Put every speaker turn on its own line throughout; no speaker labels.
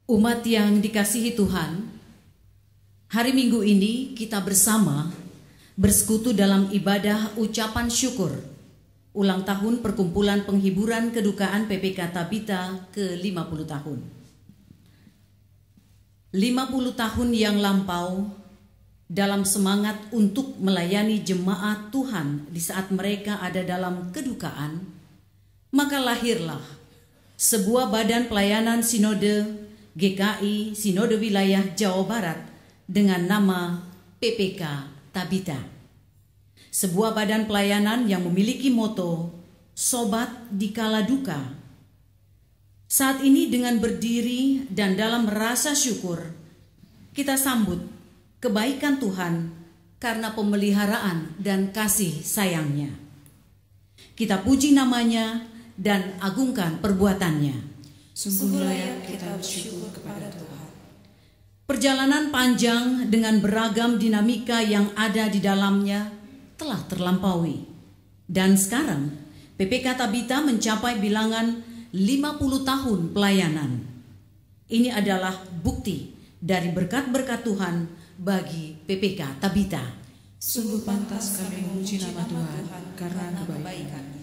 Umat yang dikasihi Tuhan, hari Minggu ini kita bersama bersekutu dalam ibadah ucapan syukur ulang tahun perkumpulan penghiburan kedukaan PPK Tabita ke-50 tahun. 50 tahun yang lampau dalam semangat untuk melayani jemaat Tuhan di saat mereka ada dalam kedukaan, maka lahirlah sebuah badan pelayanan sinode GKI Sinode Wilayah Jawa Barat dengan nama PPK Tabita. Sebuah badan pelayanan yang memiliki moto Sobat di Kala Duka. Saat ini dengan berdiri dan dalam rasa syukur, kita sambut kebaikan Tuhan karena pemeliharaan dan kasih sayangnya. Kita puji namanya dan agungkan perbuatannya.
Sungguh layak kita bersyukur kepada Tuhan.
Perjalanan panjang dengan beragam dinamika yang ada di dalamnya telah terlampaui. Dan sekarang PPK Tabita mencapai bilangan 50 tahun pelayanan. Ini adalah bukti dari berkat-berkat Tuhan bagi PPK Tabita.
Sungguh pantas kami memuji nama Tuhan karena kebaikan.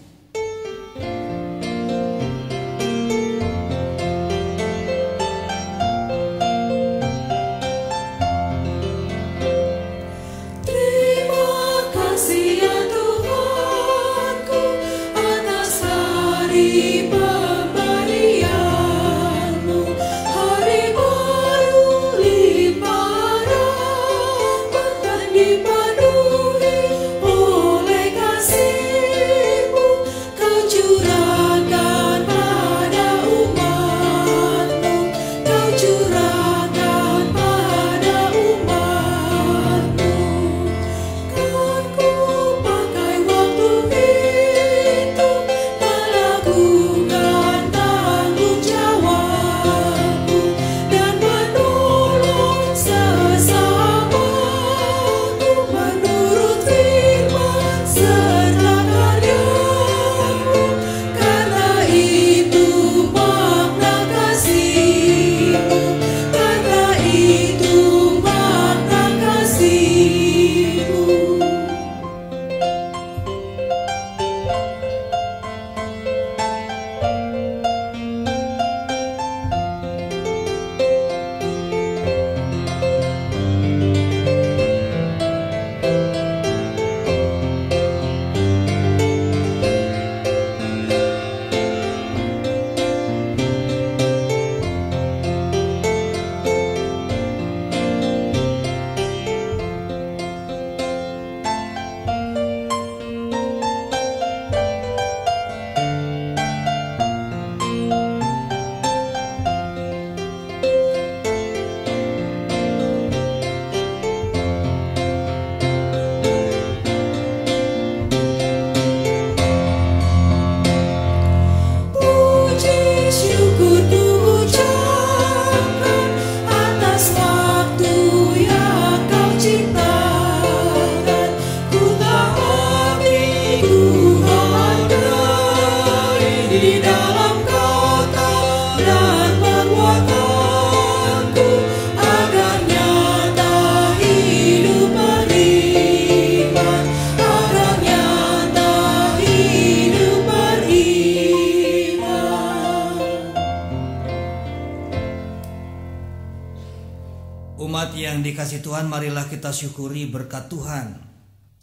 Umat yang dikasih Tuhan, marilah kita syukuri berkat Tuhan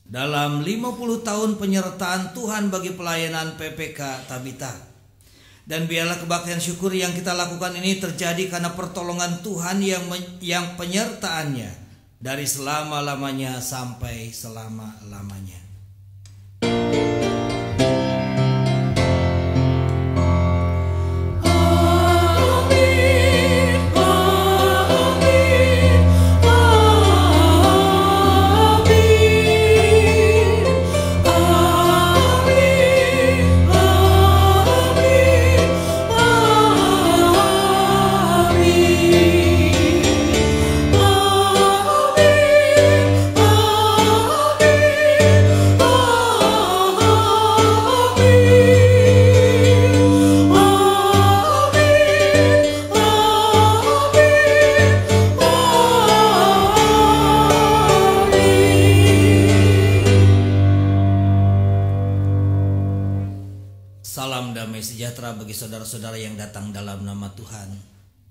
dalam 50 tahun penyertaan Tuhan bagi pelayanan PPK Tabita. Dan biarlah kebaktian syukur yang kita lakukan ini terjadi karena pertolongan Tuhan yang penyertaannya dari selama-lamanya sampai selama-lamanya. bagi saudara-saudara yang datang dalam nama Tuhan.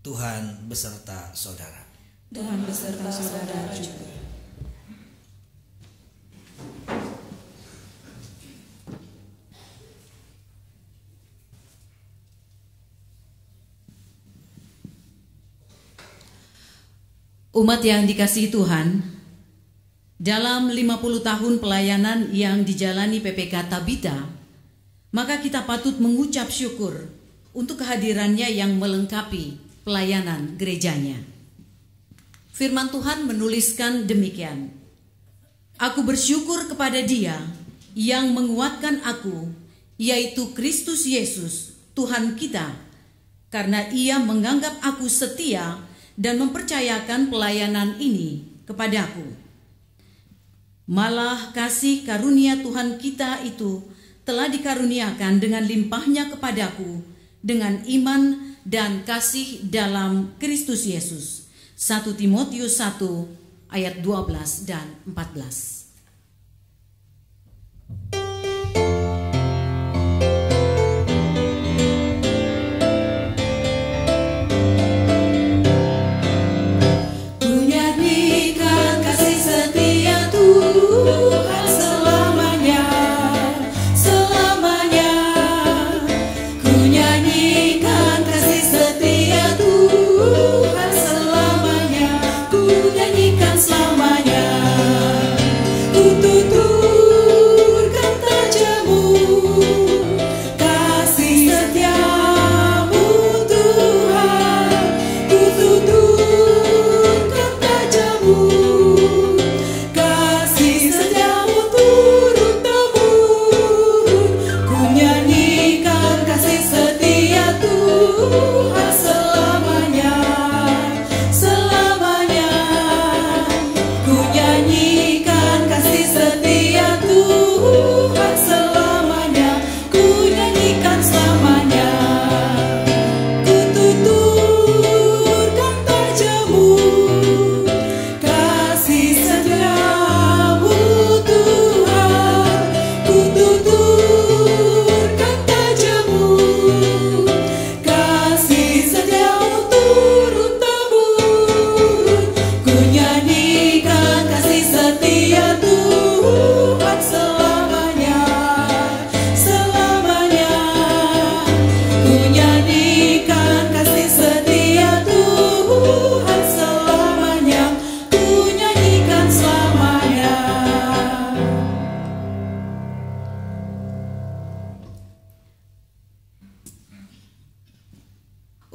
Tuhan beserta saudara.
Tuhan beserta saudara juga.
Umat yang dikasihi Tuhan, dalam 50 tahun pelayanan yang dijalani PPK Tabita, maka kita patut mengucap syukur untuk kehadirannya yang melengkapi pelayanan gerejanya. Firman Tuhan menuliskan demikian, "Aku bersyukur kepada Dia yang menguatkan aku, yaitu Kristus Yesus, Tuhan kita, karena Ia menganggap aku setia dan mempercayakan pelayanan ini kepadaku. Malah kasih karunia Tuhan kita itu telah dikaruniakan dengan limpahnya kepadaku dengan iman dan kasih dalam Kristus Yesus." 1 Timotius 1 ayat 12 dan 14.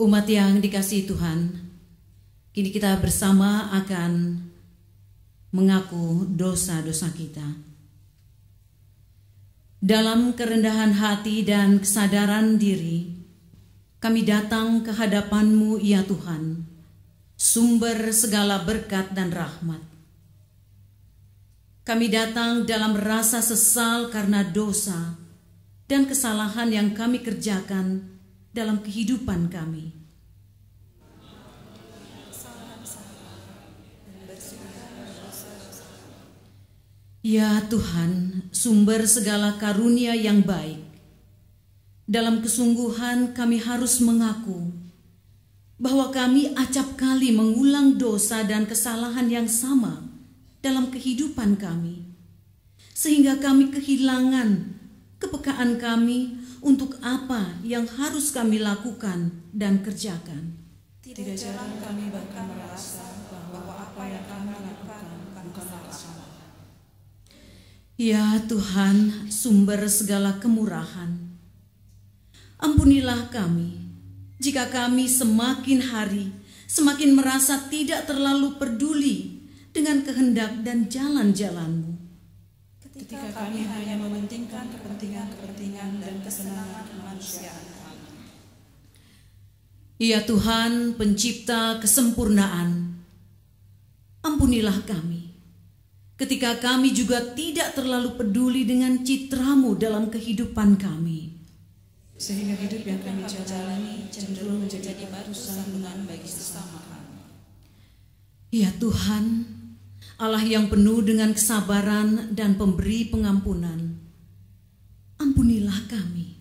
Umat yang dikasihi Tuhan, kini kita bersama akan mengaku dosa-dosa kita. Dalam kerendahan hati dan kesadaran diri, kami datang ke hadapan-Mu ya Tuhan, sumber segala berkat dan rahmat. Kami datang dalam rasa sesal karena dosa dan kesalahan yang kami kerjakan dalam kehidupan kami. Ya Tuhan, sumber segala karunia yang baik, dalam kesungguhan kami harus mengaku bahwa kami acap kali mengulang dosa dan kesalahan yang sama dalam kehidupan kami, sehingga kami kehilangan kepekaan kami untuk apa yang harus kami lakukan dan kerjakan.
Tidak jarang kami bahkan merasa bahwa apa yang kami lakukan bukanlah salah.
Ya Tuhan, sumber segala kemurahan, ampunilah kami jika kami semakin hari semakin merasa tidak terlalu peduli dengan kehendak dan jalan-jalan-Mu.
Ketika kami hanya mementingkan kepentingan dan kesenangan kemanusiaan kami.
Ya Tuhan, pencipta kesempurnaan, ampunilah kami ketika kami juga tidak terlalu peduli dengan citra-Mu dalam kehidupan kami,
sehingga hidup yang kami jalani cenderung menjadi batu sandungan bagi sesama kami.
Ya Tuhan, Allah yang penuh dengan kesabaran dan pemberi pengampunan, ampunilah kami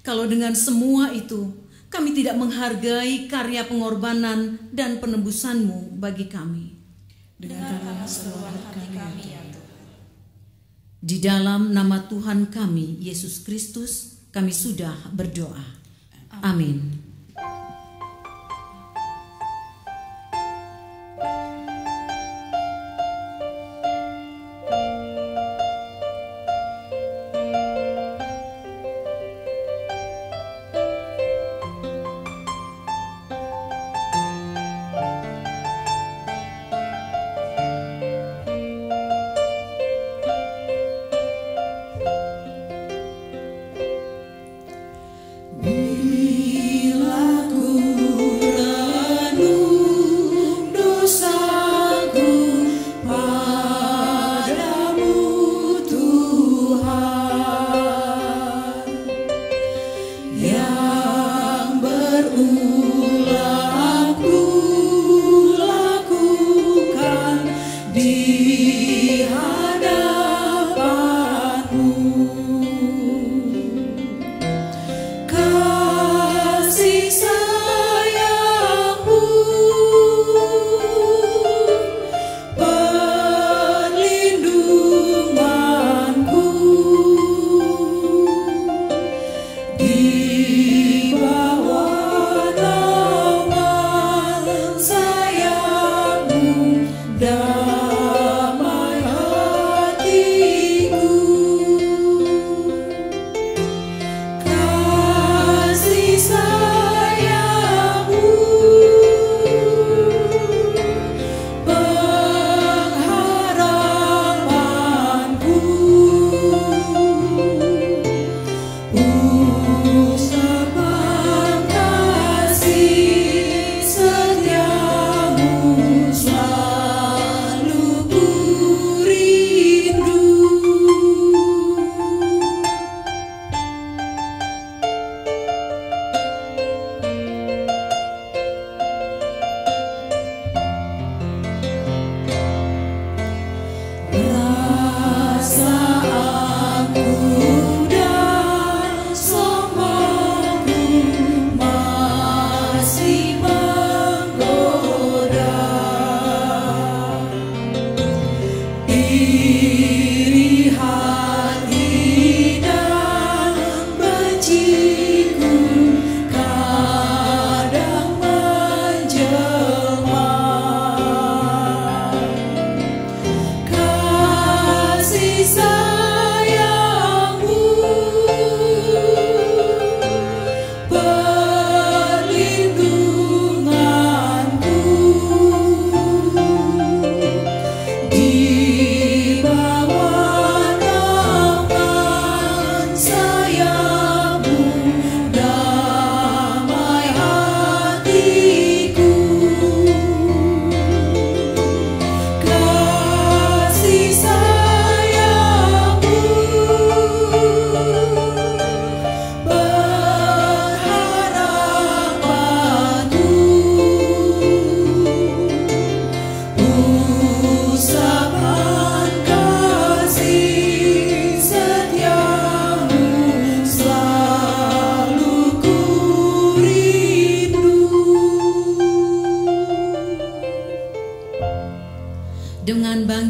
kalau dengan semua itu kami tidak menghargai karya pengorbanan dan penebusan-Mu bagi kami.
Dengarkanlah seruan hati kami ya Tuhan.
Di dalam nama Tuhan kami, Yesus Kristus, kami sudah berdoa. Amin.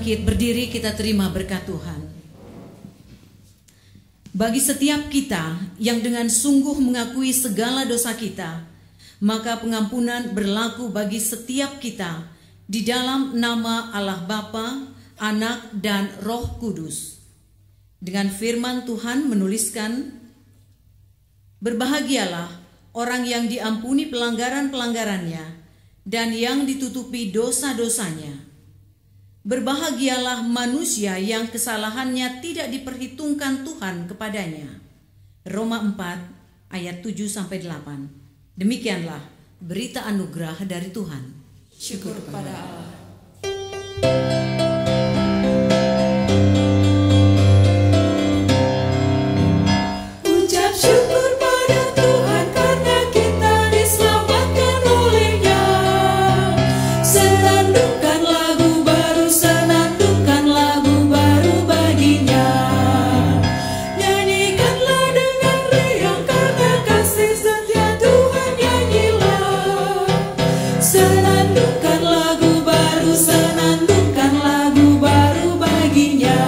bangkit, berdiri, kita terima berkat Tuhan. Bagi setiap kita yang dengan sungguh mengakui segala dosa kita, maka pengampunan berlaku bagi setiap kita di dalam nama Allah Bapa, Anak, dan Roh Kudus. Dengan firman Tuhan menuliskan, berbahagialah orang yang diampuni pelanggaran-pelanggarannya dan yang ditutupi dosa-dosanya. Berbahagialah manusia yang kesalahannya tidak diperhitungkan Tuhan kepadanya. Roma 4 ayat 7-8. Demikianlah berita anugerah dari Tuhan.
Syukur kepada Allah.
Ucap syukur pada Tuhan karena kita diselamatkan oleh-Nya. Senandungkan lagu baru baginya. Nyanyikanlah dengan riang karena Senandungkan lagu baru, senandungkan lagu baru baginya.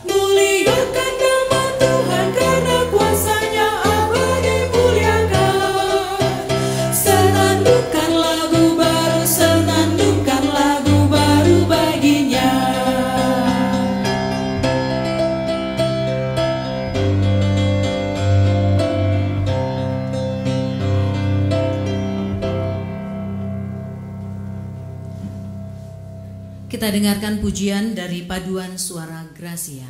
Muliakan nama Tuhan karena kuasa-Nya abadi muliakan. Senandungkan lagu baru, senandungkan lagu baru baginya.
Kita dengarkan pujian dari Paduan Suara Gracia.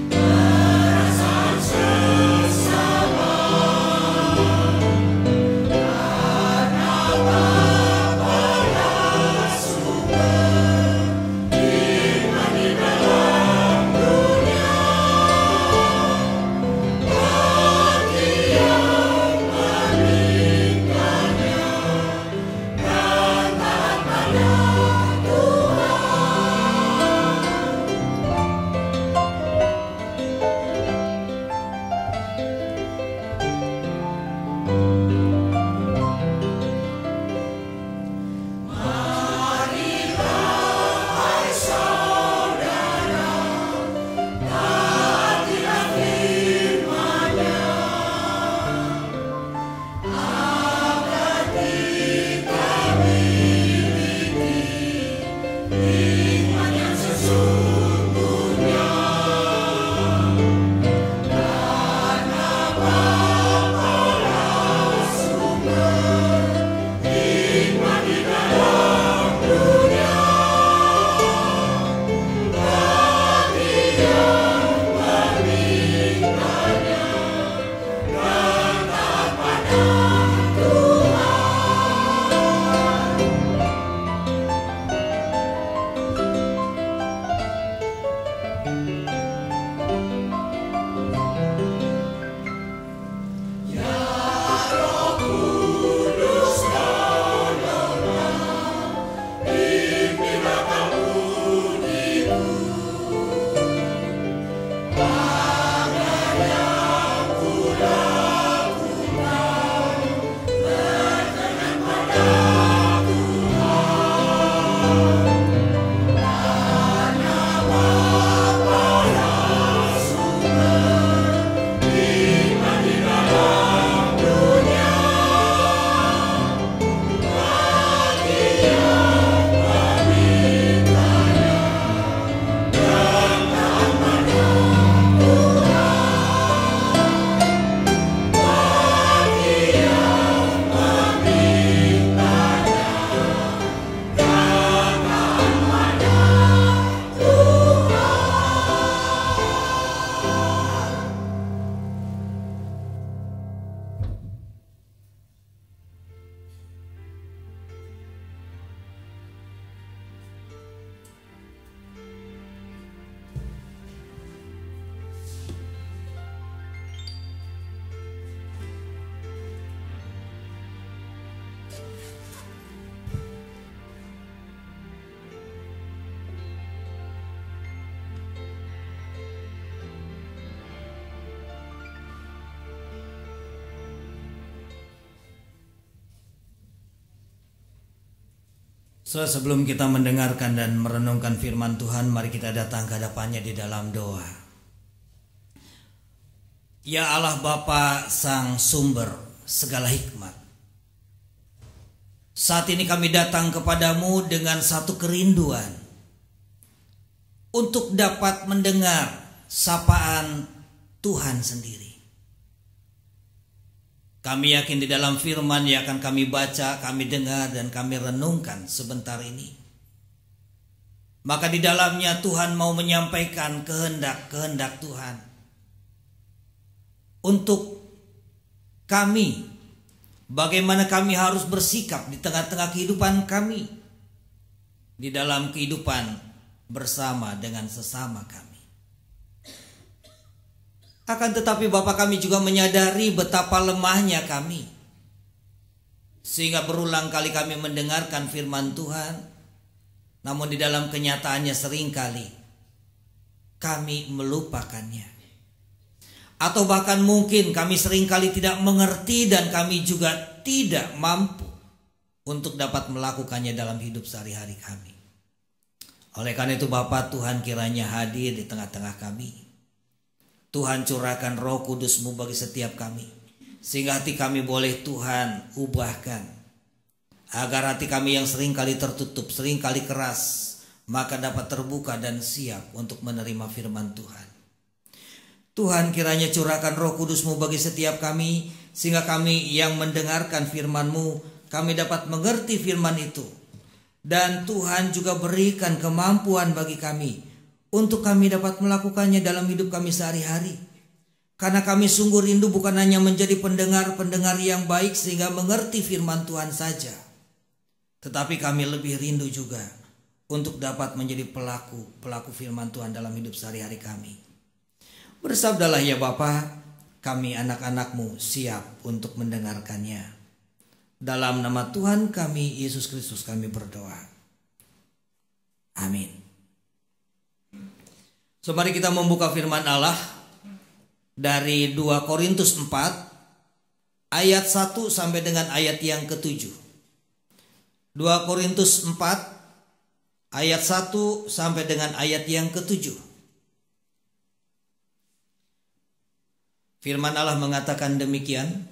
Rasa
Sebelum kita mendengarkan dan merenungkan firman Tuhan, mari kita datang ke hadapannya di dalam doa. Ya Allah Bapa, Sang Sumber segala hikmat, saat ini kami datang kepadamu dengan satu kerinduan untuk dapat mendengar sapaan Tuhan sendiri. Kami yakin di dalam firman yang akan kami baca, kami dengar dan kami renungkan sebentar ini, maka di dalamnya Tuhan mau menyampaikan kehendak Tuhan untuk kami, bagaimana kami harus bersikap di tengah-tengah kehidupan kami, di dalam kehidupan bersama dengan sesama kami. Akan tetapi Bapa, kami juga menyadari betapa lemahnya kami, sehingga berulang kali kami mendengarkan firman Tuhan, namun di dalam kenyataannya seringkali kami melupakannya. Atau bahkan mungkin kami seringkali tidak mengerti dan kami juga tidak mampu untuk dapat melakukannya dalam hidup sehari-hari kami. Oleh karena itu Bapa, Tuhan kiranya hadir di tengah-tengah kami. Tuhan curahkan Roh Kudus-Mu bagi setiap kami, sehingga hati kami boleh Tuhan ubahkan, agar hati kami yang seringkali tertutup, seringkali keras, maka dapat terbuka dan siap untuk menerima firman Tuhan. Tuhan kiranya curahkan Roh Kudus-Mu bagi setiap kami, sehingga kami yang mendengarkan firman-Mu, kami dapat mengerti firman itu. Dan Tuhan juga berikan kemampuan bagi kami untuk kami dapat melakukannya dalam hidup kami sehari-hari. Karena kami sungguh rindu bukan hanya menjadi pendengar-pendengar yang baik sehingga mengerti firman Tuhan saja, tetapi kami lebih rindu juga untuk dapat menjadi pelaku firman Tuhan dalam hidup sehari-hari kami. Bersabdalah ya Bapa, kami anak-anak-Mu siap untuk mendengarkannya. Dalam nama Tuhan kami Yesus Kristus kami berdoa. Amin. So, mari kita membuka firman Allah dari 2 Korintus 4 ayat 1 sampai dengan ayat yang ke-7. 2 Korintus 4 ayat 1 sampai dengan ayat yang ke-7. Firman Allah mengatakan demikian.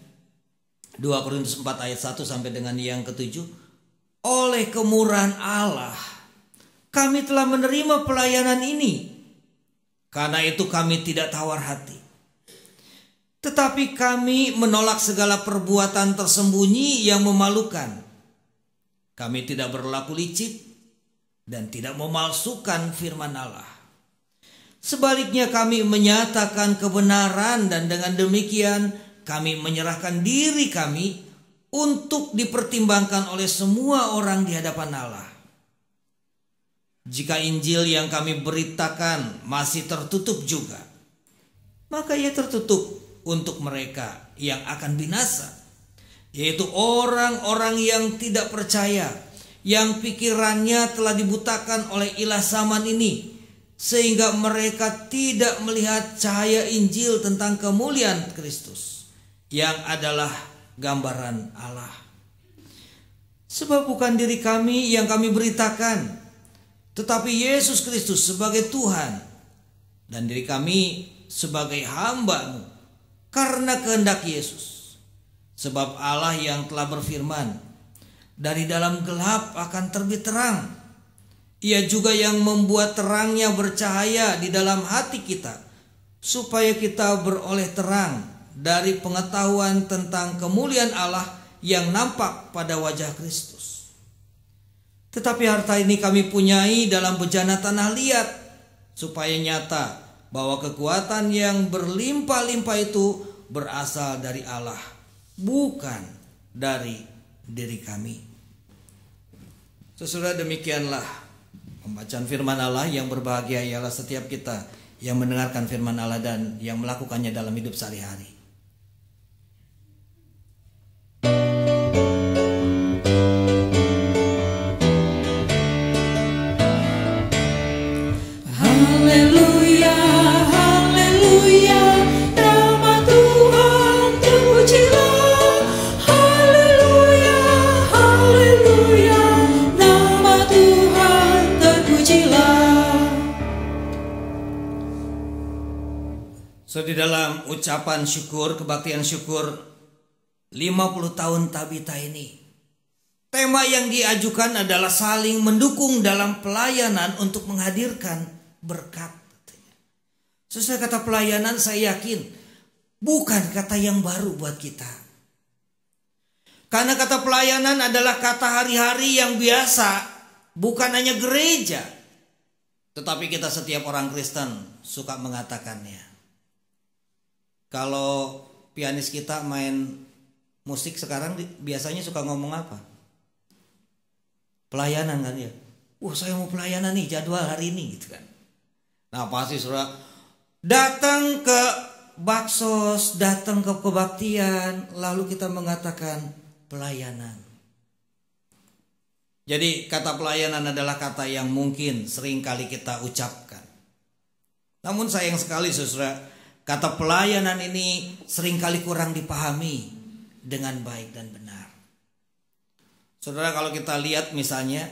2 Korintus 4 ayat 1 sampai dengan yang ke-7. Oleh kemurahan Allah kami telah menerima pelayanan ini. Karena itu kami tidak tawar hati. Tetapi kami menolak segala perbuatan tersembunyi yang memalukan. Kami tidak berlaku licik dan tidak memalsukan firman Allah. Sebaliknya kami menyatakan kebenaran dan dengan demikian kami menyerahkan diri kami untuk dipertimbangkan oleh semua orang di hadapan Allah. Jika Injil yang kami beritakan masih tertutup juga, maka ia tertutup untuk mereka yang akan binasa, yaitu orang-orang yang tidak percaya, yang pikirannya telah dibutakan oleh ilah zaman ini, sehingga mereka tidak melihat cahaya Injil tentang kemuliaan Kristus, yang adalah gambaran Allah. Sebab bukan diri kami yang kami beritakan, tetapi Yesus Kristus sebagai Tuhan, dan diri kami sebagai hamba-Mu karena kehendak Yesus. Sebab Allah yang telah berfirman, dari dalam gelap akan terbit terang. Ia juga yang membuat terangnya bercahaya di dalam hati kita, supaya kita beroleh terang dari pengetahuan tentang kemuliaan Allah yang nampak pada wajah Kristus. Tetapi harta ini kami punyai dalam bejana tanah liat, supaya nyata bahwa kekuatan yang berlimpah-limpah itu berasal dari Allah, bukan dari diri kami. Sesudah demikianlah pembacaan firman Allah. Yang berbahagia ialah setiap kita yang mendengarkan firman Allah dan yang melakukannya dalam hidup sehari-hari.
Haleluya, haleluya, nama Tuhan terpujilah. Haleluya, haleluya, nama
So di dalam ucapan syukur, kebaktian syukur 50 tahun Tabita ini, tema yang diajukan adalah saling mendukung dalam pelayanan untuk menghadirkan berkat. Sesuai kata pelayanan, saya yakin bukan kata yang baru buat kita. Karena kata pelayanan adalah kata hari-hari yang biasa, bukan hanya gereja. Tetapi kita setiap orang Kristen suka mengatakannya. Kalau pianis kita main musik sekarang biasanya suka ngomong apa? Pelayanan kan ya. Saya mau pelayanan nih, jadwal hari ini gitu kan. Nah pasti saudara datang ke baksos, datang ke kebaktian, lalu kita mengatakan pelayanan. Jadi kata pelayanan adalah kata yang mungkin sering kali kita ucapkan. Namun sayang sekali saudara, kata pelayanan ini sering kali kurang dipahami dengan baik dan benar. Saudara, kalau kita lihat misalnya,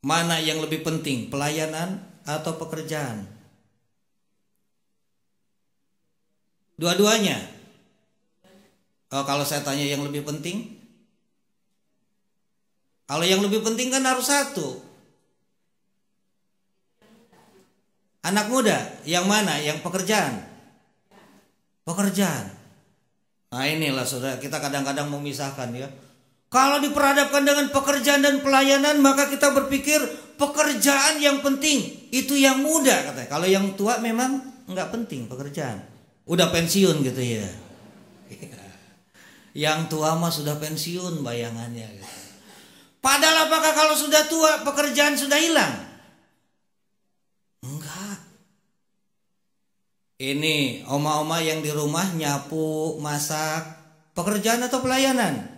mana yang lebih penting, pelayanan atau pekerjaan? Dua-duanya. Kalau saya tanya yang lebih penting, kalau yang lebih penting kan harus satu. Anak muda, yang mana? Yang pekerjaan? Pekerjaan. Nah inilah saudara, kita kadang-kadang memisahkan ya. Kalau diperhadapkan dengan pekerjaan dan pelayanan, maka kita berpikir pekerjaan yang penting, itu yang muda katanya. Kalau yang tua memang nggak penting pekerjaan. Udah pensiun gitu ya. Yang tua mah sudah pensiun bayangannya gitu. Padahal apakah kalau sudah tua pekerjaan sudah hilang? Enggak. Ini oma-oma yang di rumah nyapu, masak, pekerjaan atau pelayanan?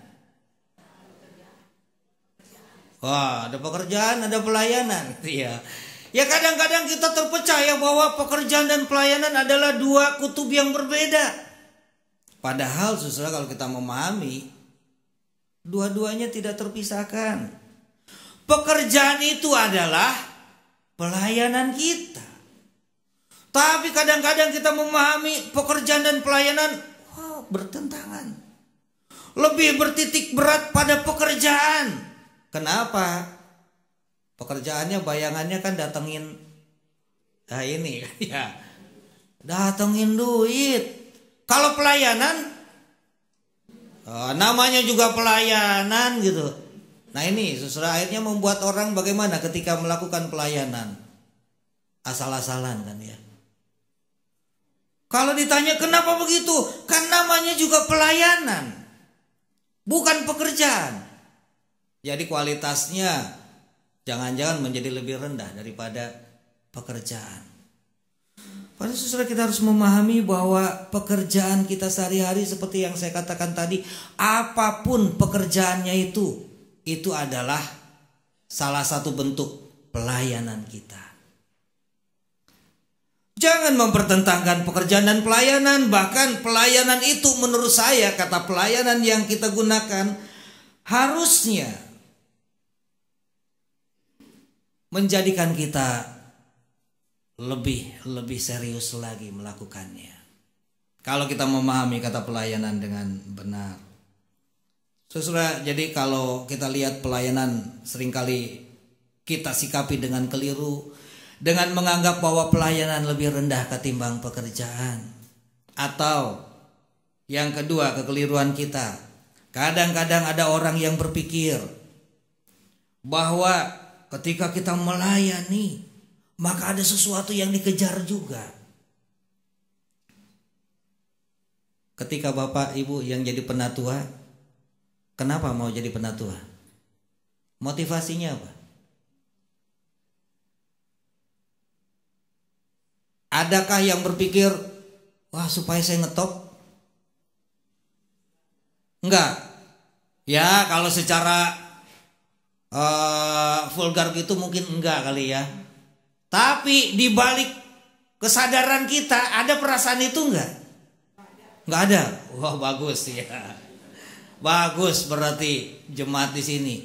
Wah, ada pekerjaan, ada pelayanan. Iya. Ya kadang-kadang kita terpercaya bahwa pekerjaan dan pelayanan adalah dua kutub yang berbeda. Padahal saudara, kalau kita memahami, dua-duanya tidak terpisahkan. Pekerjaan itu adalah pelayanan kita. Tapi kadang-kadang kita memahami pekerjaan dan pelayanan bertentangan. Lebih bertitik berat pada pekerjaan. Kenapa? Pekerjaannya bayangannya kan datengin ini ya. Datengin duit. Kalau pelayanan namanya juga pelayanan gitu. Nah ini saudara, akhirnya membuat orang bagaimana ketika melakukan pelayanan? Asal-asalan kan ya. Kalau ditanya kenapa begitu? Kan namanya juga pelayanan, bukan pekerjaan. Jadi kualitasnya jangan-jangan menjadi lebih rendah daripada pekerjaan. Pada saudara, kita harus memahami bahwa pekerjaan kita sehari-hari seperti yang saya katakan tadi, apapun pekerjaannya itu adalah salah satu bentuk pelayanan kita. Jangan mempertentangkan pekerjaan dan pelayanan. Bahkan pelayanan itu menurut saya, kata pelayanan yang kita gunakan harusnya menjadikan kita lebih serius lagi melakukannya. Kalau kita memahami kata pelayanan dengan benar. Saudara, jadi kalau kita lihat pelayanan seringkali kita sikapi dengan keliru, dengan menganggap bahwa pelayanan lebih rendah ketimbang pekerjaan. Atau yang kedua, kekeliruan kita, kadang-kadang ada orang yang berpikir bahwa ketika kita melayani maka ada sesuatu yang dikejar juga. Ketika bapak ibu yang jadi penatua, kenapa mau jadi penatua? Motivasinya apa? Adakah yang berpikir, wah supaya saya ngetop? Enggak. Ya kalau secara vulgar gitu mungkin enggak kali ya. Tapi di balik kesadaran kita ada perasaan itu enggak? Enggak ada. Wah bagus ya. Bagus berarti jemaat di sini.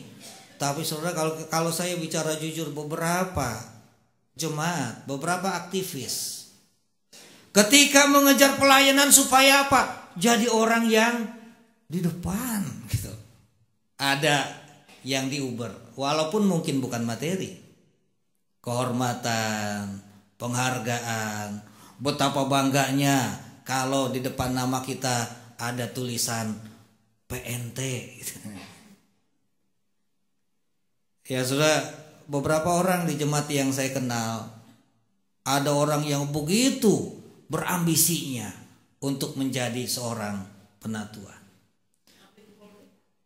Tapi saudara, kalau saya bicara jujur, beberapa jemaat, beberapa aktivis Ketika mengejar pelayanan supaya apa? Jadi orang yang di depan gitu. Ada yang diuber, walaupun mungkin bukan materi. Kehormatan, penghargaan, betapa bangganya kalau di depan nama kita ada tulisan PNT gitu. Ya sudah, beberapa orang di jemaat yang saya kenal, ada orang yang begitu berambisinya untuk menjadi seorang penatua.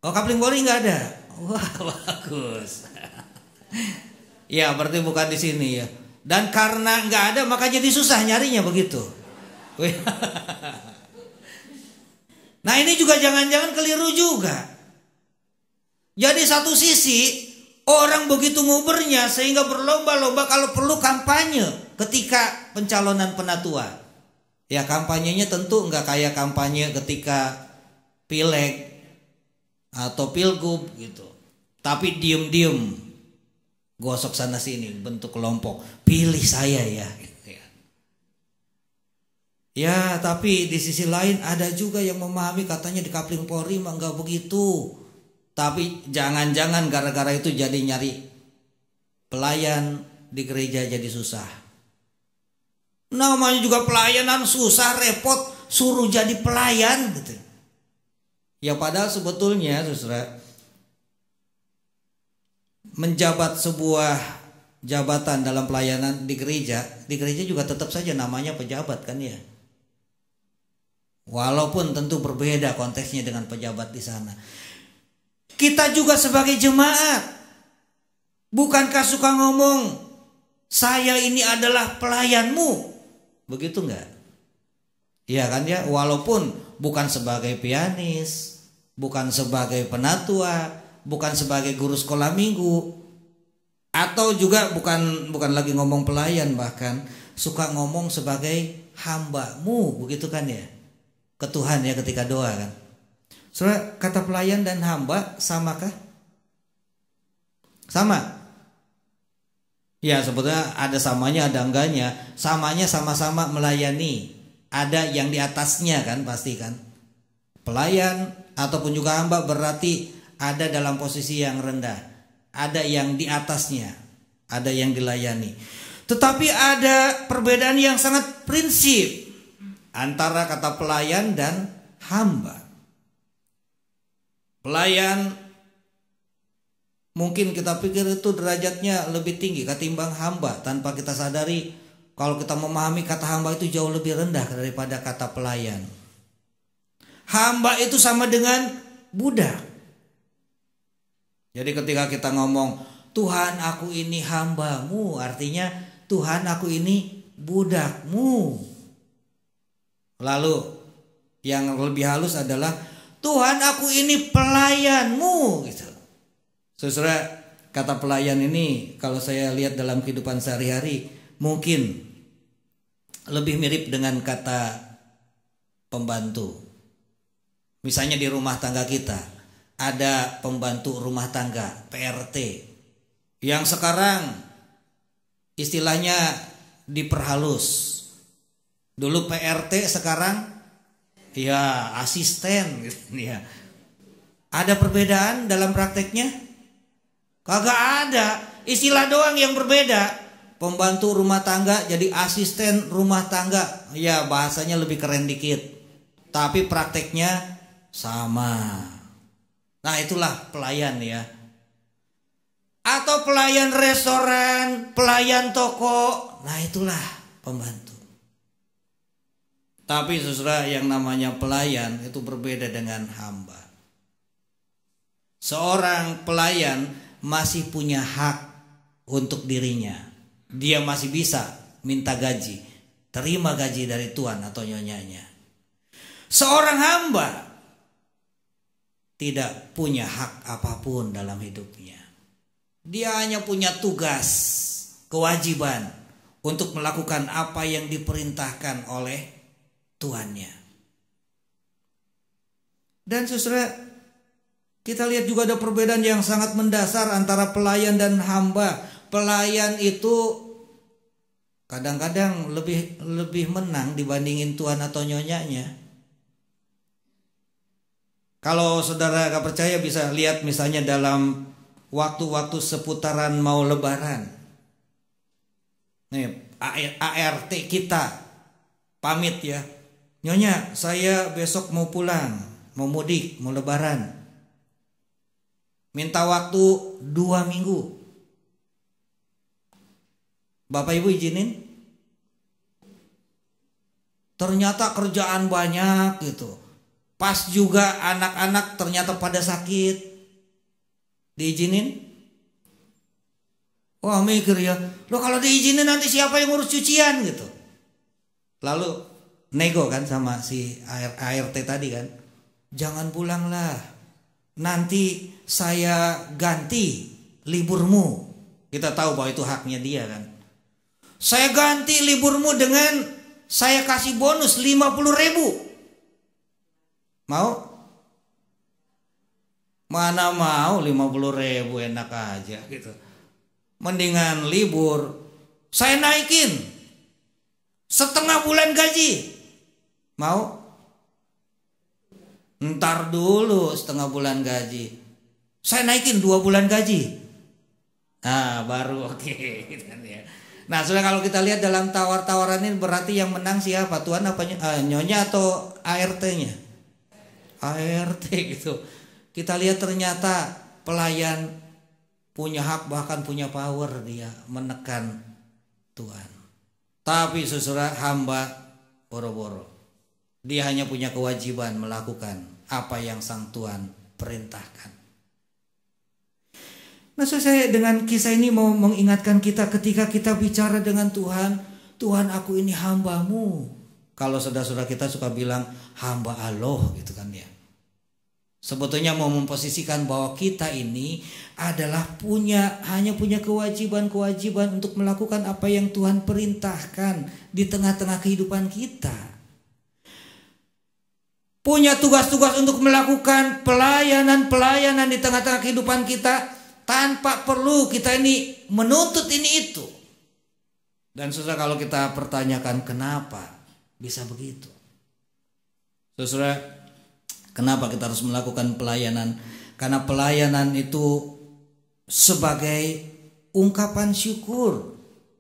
Oh, Kapling Polri nggak ada. Wah, bagus. Ya, berarti bukan di sini ya. Dan karena nggak ada maka jadi susah nyarinya begitu. Nah, ini juga jangan-jangan keliru juga. Jadi satu sisi orang begitu ngubernya sehingga berlomba-lomba kalau perlu kampanye ketika pencalonan penatua. Ya, kampanyenya tentu nggak kayak kampanye ketika pileg atau pilgub gitu. Tapi diem-diem gosok sana sini bentuk kelompok, pilih saya ya. Ya, tapi di sisi lain ada juga yang memahami katanya di Kapling Polri mah nggak begitu. Tapi jangan-jangan gara-gara itu jadi nyari pelayan di gereja jadi susah. Namanya juga pelayanan susah, repot, suruh jadi pelayan gitu. Ya padahal sebetulnya saudara, menjabat sebuah jabatan dalam pelayanan di gereja juga tetap saja namanya pejabat kan ya. Walaupun tentu berbeda konteksnya dengan pejabat di sana. Kita juga sebagai jemaat, bukankah suka ngomong saya ini adalah pelayanmu? Begitu enggak? Iya kan ya, walaupun bukan sebagai pianis, bukan sebagai penatua, bukan sebagai guru sekolah minggu, atau juga bukan lagi ngomong pelayan, bahkan suka ngomong sebagai hambamu, begitu kan ya? Ke Tuhan ya ketika doa kan. Saudara, kata pelayan dan hamba samakah? Sama. Ya, sebetulnya ada samanya, ada enggaknya. Samanya sama-sama melayani. Ada yang di atasnya kan pasti kan. Pelayan ataupun juga hamba berarti ada dalam posisi yang rendah. Ada yang di atasnya, ada yang dilayani. Tetapi ada perbedaan yang sangat prinsip antara kata pelayan dan hamba. Pelayan mungkin kita pikir itu derajatnya lebih tinggi ketimbang hamba, tanpa kita sadari kalau kita memahami kata hamba itu jauh lebih rendah daripada kata pelayan. Hamba itu sama dengan budak. Jadi ketika kita ngomong Tuhan aku ini hambamu, artinya Tuhan aku ini budakmu. Lalu yang lebih halus adalah Tuhan aku ini pelayanmu gitu. Saudara, kata pelayan ini kalau saya lihat dalam kehidupan sehari-hari mungkin lebih mirip dengan kata pembantu. Misalnya di rumah tangga kita ada pembantu rumah tangga, PRT, yang sekarang istilahnya diperhalus. Dulu PRT, sekarang ya asisten gitu ya. Ada perbedaan dalam prakteknya? Kagak ada, istilah doang yang berbeda. Pembantu rumah tangga jadi asisten rumah tangga. Ya bahasanya lebih keren dikit, tapi prakteknya sama. Nah itulah pelayan ya. Atau pelayan restoran, pelayan toko. Nah itulah pembantu. Tapi saudara, yang namanya pelayan itu berbeda dengan hamba. Seorang pelayan masih punya hak untuk dirinya. Dia masih bisa minta gaji, terima gaji dari tuan atau nyonyanya. Seorang hamba tidak punya hak apapun dalam hidupnya. Dia hanya punya tugas, kewajiban untuk melakukan apa yang diperintahkan oleh tuannya. Dan saudara, kita lihat juga ada perbedaan yang sangat mendasar antara pelayan dan hamba. Pelayan itu kadang-kadang lebih menang dibandingin tuan atau nyonyanya. Kalau saudara gak percaya bisa lihat misalnya dalam waktu-waktu seputaran mau lebaran. Nih, ART kita pamit ya. Nyonya, saya besok mau pulang, mau mudik, mau lebaran. Minta waktu 2 minggu. Bapak Ibu izinin? Ternyata kerjaan banyak gitu. Pas juga anak-anak ternyata pada sakit. Diizinin? Wah mikir ya, loh kalau diizinin nanti siapa yang ngurus cucian gitu. Lalu nego kan sama si ART tadi kan. Jangan pulang lah, nanti saya ganti liburmu. Kita tahu bahwa itu haknya dia kan. Saya ganti liburmu dengan saya kasih bonus 50.000. Mau? Mana mau 50.000, enak aja gitu. Mendingan libur saya naikin setengah bulan gaji. Mau? Ntar dulu setengah bulan gaji. Saya naikin 2 bulan gaji. Nah baru oke. Nah sudah kalau kita lihat dalam tawar-tawaran ini berarti yang menang siapa? Tuan apa nyonya atau ART-nya? ART gitu. Kita lihat ternyata pelayan punya hak bahkan punya power dia menekan Tuhan. Tapi saudara hamba boro-boro. Dia hanya punya kewajiban melakukan apa yang sang Tuhan perintahkan. Nah saya dengan kisah ini mau mengingatkan kita ketika kita bicara dengan Tuhan. Tuhan aku ini hambamu. Kalau saudara-saudara kita suka bilang hamba Allah gitu kan ya. Sebetulnya mau memposisikan bahwa kita ini adalah hanya punya kewajiban-kewajiban untuk melakukan apa yang Tuhan perintahkan di tengah-tengah kehidupan kita. Punya tugas-tugas untuk melakukan pelayanan-pelayanan di tengah-tengah kehidupan kita tanpa perlu kita ini menuntut ini itu. Dan saudara kalau kita pertanyakan kenapa bisa begitu? Saudara, kenapa kita harus melakukan pelayanan? Karena pelayanan itu sebagai ungkapan syukur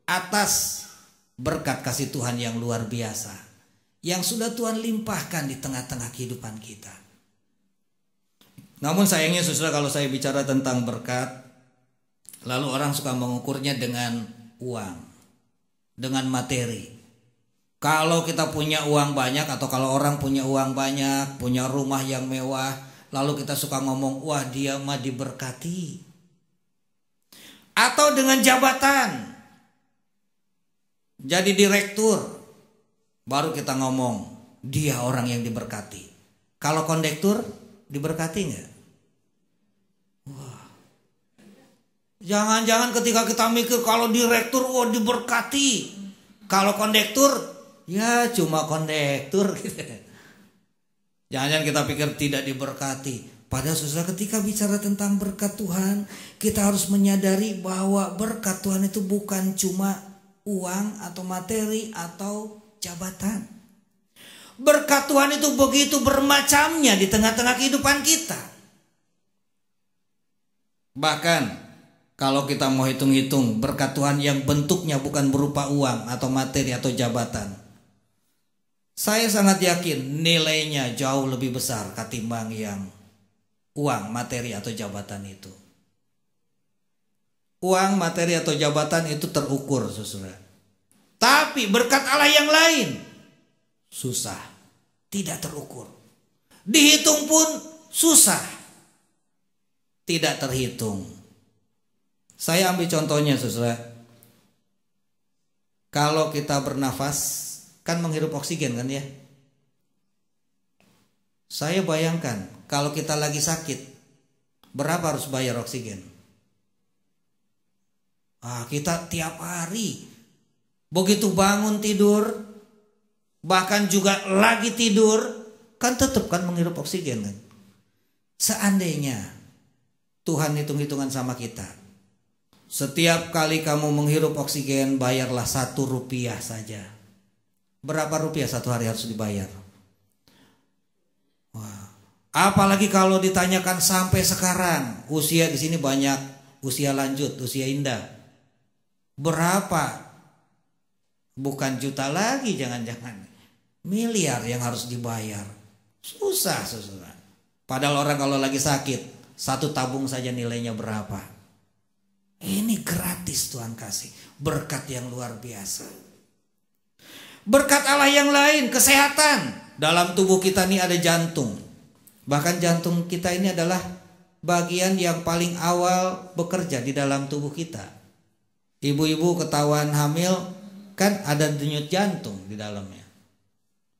atas berkat kasih Tuhan yang luar biasa yang sudah Tuhan limpahkan di tengah-tengah kehidupan kita. Namun sayangnya saudara kalau saya bicara tentang berkat, lalu orang suka mengukurnya dengan uang, dengan materi. Kalau kita punya uang banyak atau kalau orang punya uang banyak, punya rumah yang mewah, lalu kita suka ngomong, wah dia mah diberkati. Atau dengan jabatan, jadi direktur, baru kita ngomong, dia orang yang diberkati. Kalau kondektur, diberkati nggak? Wah, jangan-jangan ketika kita mikir kalau direktur, wah diberkati. Kalau kondektur, ya cuma kondektur gitu. Jangan-jangan kita pikir tidak diberkati. Padahal saudara ketika bicara tentang berkat Tuhan, kita harus menyadari bahwa berkat Tuhan itu bukan cuma uang atau materi atau jabatan. Berkat Tuhan itu begitu bermacamnya di tengah-tengah kehidupan kita. Bahkan kalau kita mau hitung-hitung berkat Tuhan yang bentuknya bukan berupa uang atau materi atau jabatan, saya sangat yakin nilainya jauh lebih besar ketimbang yang uang, materi atau jabatan itu. Uang, materi atau jabatan itu terukur saudara. Tapi berkat Allah yang lain susah, tidak terukur. Dihitung pun susah, tidak terhitung. Saya ambil contohnya saudara. Kalau kita bernafas kan menghirup oksigen kan ya. Saya bayangkan kalau kita lagi sakit, berapa harus bayar oksigen? Kita tiap hari begitu bangun tidur, bahkan juga lagi tidur, kan tetap kan menghirup oksigen kan. Seandainya Tuhan hitung-hitungan sama kita, Setiap kali kamu menghirup oksigen, bayarlah 1 rupiah saja. Berapa rupiah satu hari harus dibayar? Wah. Apalagi kalau ditanyakan sampai sekarang, usia di sini banyak usia lanjut, usia indah. Berapa? Bukan juta lagi, jangan-jangan miliar yang harus dibayar. Susah. Padahal orang kalau lagi sakit, 1 tabung saja nilainya berapa? Ini gratis Tuhan kasih, berkat yang luar biasa. Berkat Allah yang lain, kesehatan. Dalam tubuh kita ini ada jantung. Bahkan jantung kita ini adalah bagian yang paling awal bekerja di dalam tubuh kita. Ibu-ibu ketahuan hamil kan ada denyut jantung di dalamnya.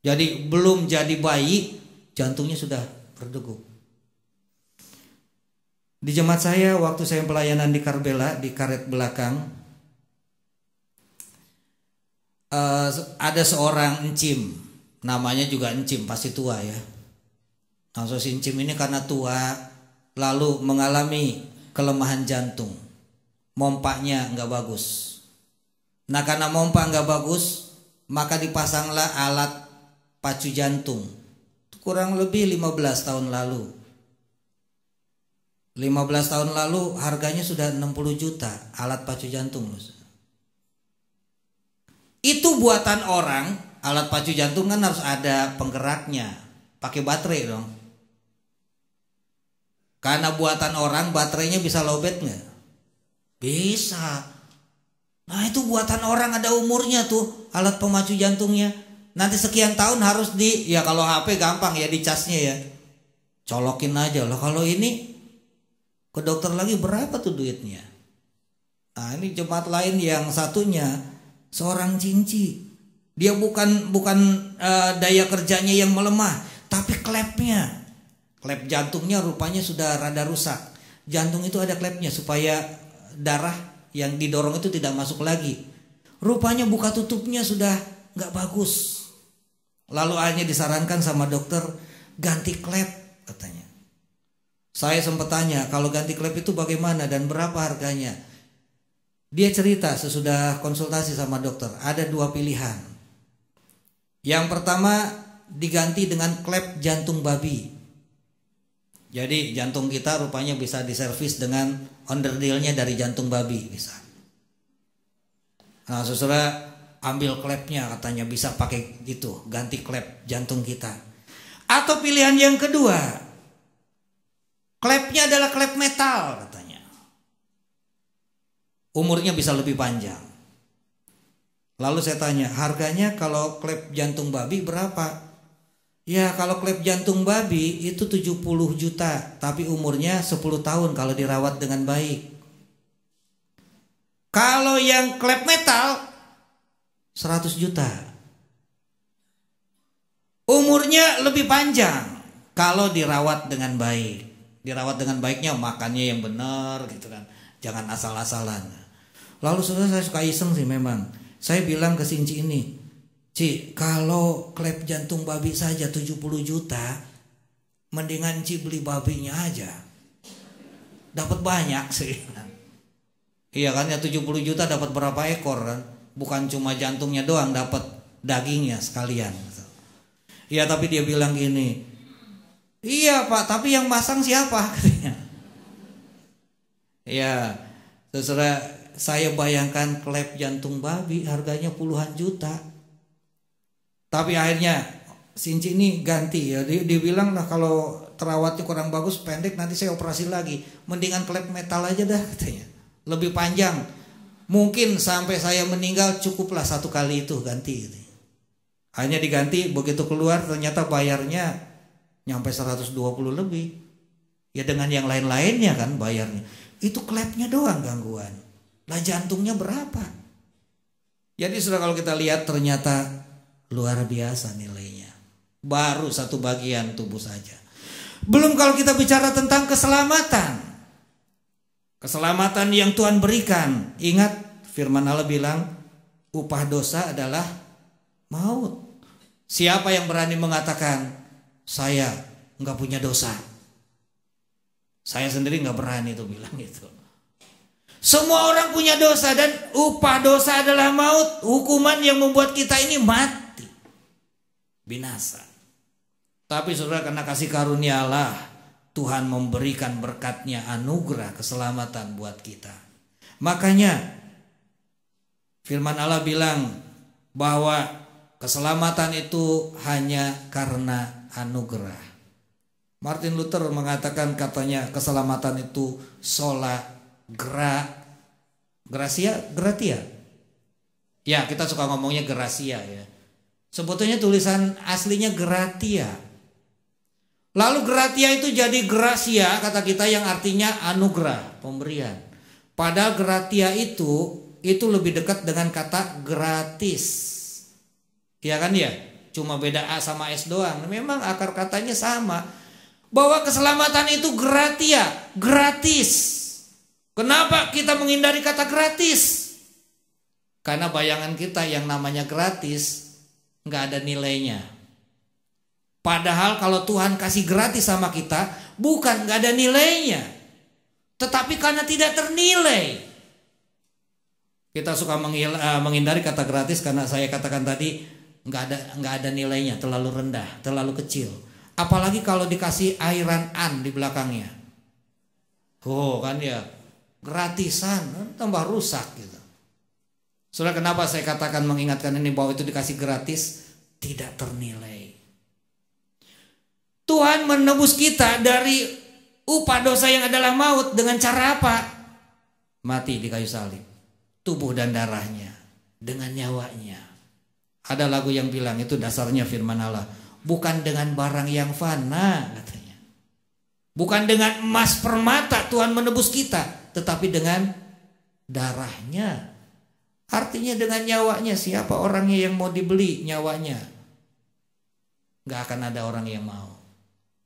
Jadi belum jadi bayi, jantungnya sudah berdegup. Di jemaat saya waktu saya pelayanan di Karbela, di karet belakang, ada seorang encim, namanya juga encim, pasti tua ya. Nah, si encim ini karena tua, lalu mengalami kelemahan jantung, mompanya nggak bagus. Nah, karena mompa nggak bagus, maka dipasanglah alat pacu jantung. Kurang lebih 15 tahun lalu. 15 tahun lalu harganya sudah 60 juta alat pacu jantung. Itu buatan orang, alat pacu jantung kan harus ada penggeraknya, pakai baterai dong. Karena buatan orang, baterainya bisa lowbat nggak? Bisa. Nah itu buatan orang, ada umurnya tuh alat pemacu jantungnya. Nanti sekian tahun harus ya kalau HP gampang ya dicasnya ya, colokin aja lah. Kalau ini ke dokter lagi berapa tuh duitnya? Nah ini jemaat lain yang satunya seorang cinci, dia bukan daya kerjanya yang melemah, tapi klepnya. Klep jantungnya rupanya sudah rada rusak. Jantung itu ada klepnya supaya darah yang didorong itu tidak masuk lagi. Rupanya buka tutupnya sudah nggak bagus. Lalu akhirnya disarankan sama dokter ganti klep katanya. Saya sempat tanya kalau ganti klep itu bagaimana dan berapa harganya. Dia cerita sesudah konsultasi sama dokter ada 2 pilihan. Yang pertama diganti dengan klep jantung babi. Jadi jantung kita rupanya bisa diservis dengan onderdilnya dari jantung babi bisa. Nah saudara ambil klepnya katanya bisa pakai gitu, ganti klep jantung kita. Atau pilihan yang kedua, klepnya adalah klep metal katanya. Umurnya bisa lebih panjang. Lalu saya tanya harganya kalau klep jantung babi berapa? Ya kalau klep jantung babi itu 70 juta, tapi umurnya 10 tahun kalau dirawat dengan baik. Kalau yang klep metal 100 juta. Umurnya lebih panjang kalau dirawat dengan baik. Dirawat dengan baiknya makannya yang benar gitu kan. Jangan asal-asalan. Lalu saya suka iseng sih memang. Saya bilang ke Sinci ini, Ci, kalau klep jantung babi saja 70 juta, mendingan Ci beli babinya aja. Dapat banyak sih. Iya kan ya 70 juta dapat berapa ekor kan? Bukan cuma jantungnya doang, dapat dagingnya sekalian. Iya tapi dia bilang gini, iya Pak, tapi yang masang siapa? Iya, terserah saya bayangkan klep jantung babi harganya puluhan juta. Tapi akhirnya Sinci ini ganti ya. Dia bilang lah kalau terawatnya kurang bagus pendek nanti saya operasi lagi. Mendingan klep metal aja dah katanya. Lebih panjang. Mungkin sampai saya meninggal cukuplah 1 kali itu ganti. Hanya diganti begitu keluar ternyata bayarnya nyampe 120 lebih. Ya dengan yang lain-lainnya kan bayarnya. Itu klepnya doang gangguan. Lah jantungnya berapa? Jadi sudah kalau kita lihat ternyata luar biasa nilainya. Baru 1 bagian tubuh saja. Belum kalau kita bicara tentang keselamatan. Keselamatan yang Tuhan berikan. Ingat firman Allah bilang upah dosa adalah maut. Siapa yang berani mengatakan saya enggak punya dosa? Saya sendiri enggak berani tuh bilang itu. Semua orang punya dosa dan upah dosa adalah maut. Hukuman yang membuat kita ini mati, binasa. Tapi saudara, karena kasih karunia Allah, Tuhan memberikan berkat-Nya, anugerah keselamatan buat kita. Makanya firman Allah bilang bahwa keselamatan itu hanya karena anugerah. Martin Luther mengatakan, katanya keselamatan itu sola gratia. Ya, kita suka ngomongnya gratia ya. Sebetulnya tulisan aslinya gratia. Lalu gratia itu jadi gracia, kata kita, yang artinya anugerah, pemberian. Padahal gratia itu lebih dekat dengan kata gratis. Ya kan ya? Cuma beda A sama S doang. Memang akar katanya sama. Bahwa keselamatan itu gratia, gratis. Kenapa kita menghindari kata gratis? Karena bayangan kita yang namanya gratis nggak ada nilainya. Padahal kalau Tuhan kasih gratis sama kita, bukan nggak ada nilainya, tetapi karena tidak ternilai. Kita suka menghindari kata gratis karena saya katakan tadi nggak ada nilainya, terlalu rendah, terlalu kecil. Apalagi kalau dikasih airan an di belakangnya. Oh kan ya, gratisan tambah rusak gitu. Saudara, kenapa saya katakan mengingatkan ini bahwa itu dikasih gratis, tidak ternilai. Tuhan menebus kita dari upah dosa yang adalah maut dengan cara apa? Mati di kayu salib, tubuh dan darahnya, dengan nyawanya. Ada lagu yang bilang itu dasarnya firman Allah, bukan dengan barang yang fana katanya. Bukan dengan emas permata Tuhan menebus kita, tetapi dengan darahnya. Artinya dengan nyawanya. Siapa orangnya yang mau dibeli nyawanya? Gak akan ada orang yang mau.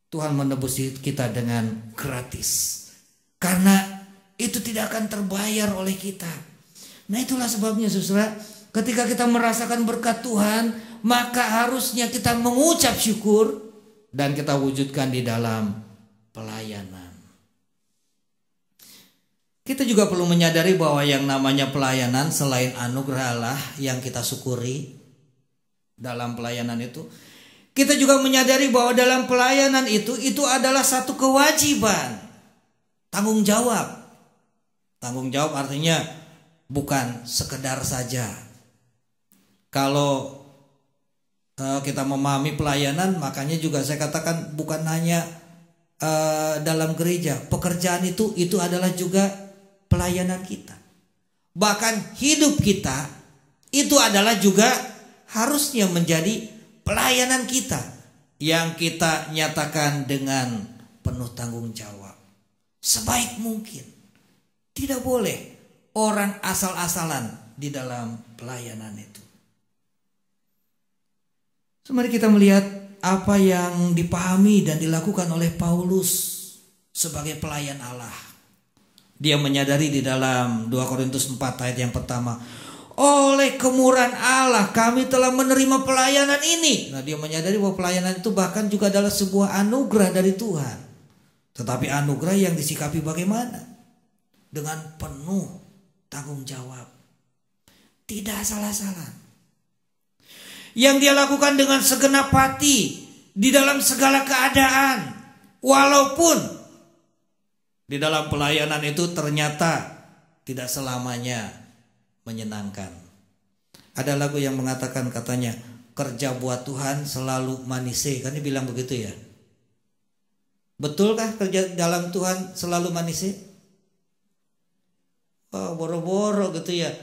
Tuhan menebus kita dengan gratis. Karena itu tidak akan terbayar oleh kita. Nah itulah sebabnya saudara, ketika kita merasakan berkat Tuhan, maka harusnya kita mengucap syukur dan kita wujudkan di dalam pelayanan. Kita juga perlu menyadari bahwa yang namanya pelayanan selain anugerah Allah yang kita syukuri dalam pelayanan itu, kita juga menyadari bahwa dalam pelayanan itu adalah satu kewajiban, tanggung jawab. Tanggung jawab artinya bukan sekedar saja. Kalau kita memahami pelayanan, makanya juga saya katakan bukan hanya dalam gereja, pekerjaan itu adalah juga pelayanan kita. Bahkan hidup kita itu adalah juga harusnya menjadi pelayanan kita yang kita nyatakan dengan penuh tanggung jawab. Sebaik mungkin. Tidak boleh orang asal-asalan di dalam pelayanan itu. So, mari kita melihat apa yang dipahami dan dilakukan oleh Paulus sebagai pelayan Allah. Dia menyadari di dalam 2 Korintus 4 ayat yang pertama, oleh kemurahan Allah kami telah menerima pelayanan ini. Nah, dia menyadari bahwa pelayanan itu bahkan juga adalah sebuah anugerah dari Tuhan. Tetapi anugerah yang disikapi bagaimana? Dengan penuh tanggung jawab. Tidak asal-asalan. Yang dia lakukan dengan segenap hati di dalam segala keadaan. Walaupun di dalam pelayanan itu ternyata tidak selamanya menyenangkan. Ada lagu yang mengatakan katanya, kerja buat Tuhan selalu manise. Kan dia bilang begitu ya. Betulkah kerja dalam Tuhan selalu manise? Oh, boro-boro gitu ya.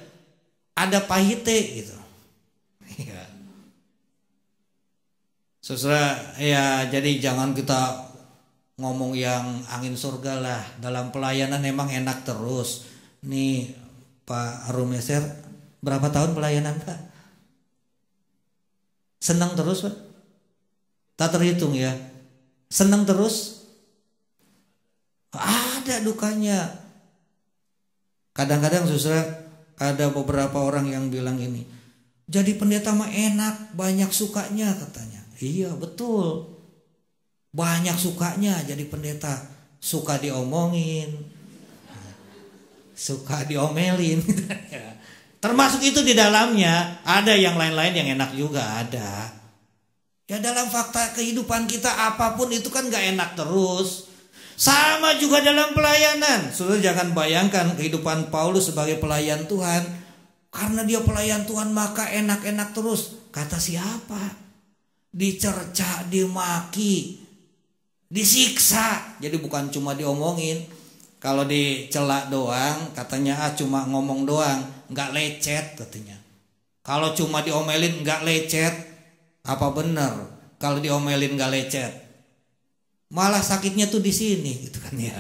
Ada pahite gitu. Ya. Saudara, ya jadi jangan kita ngomong yang angin surga lah. Dalam pelayanan emang enak terus. Nih Pak Rumeser, berapa tahun pelayanan Pak? Senang terus Pak? Tak terhitung ya. Senang terus? Ada dukanya. Kadang-kadang saudara, ada beberapa orang yang bilang ini, jadi pendeta mah enak, banyak sukanya katanya. Iya betul, banyak sukanya jadi pendeta. Suka diomongin, suka diomelin. Termasuk itu di dalamnya. Ada yang lain-lain yang enak juga ada. Ya dalam fakta kehidupan kita apapun itu kan gak enak terus. Sama juga dalam pelayanan. Saudara jangan bayangkan kehidupan Paulus sebagai pelayan Tuhan. Karena dia pelayan Tuhan maka enak-enak terus. Kata siapa? Dicerca, dimaki, disiksa. Jadi bukan cuma diomongin. Kalau dicela doang katanya cuma ngomong doang, gak lecet katanya. Kalau cuma diomelin gak lecet. Apa benar kalau diomelin gak lecet? Malah sakitnya tuh di sini gitu kan ya.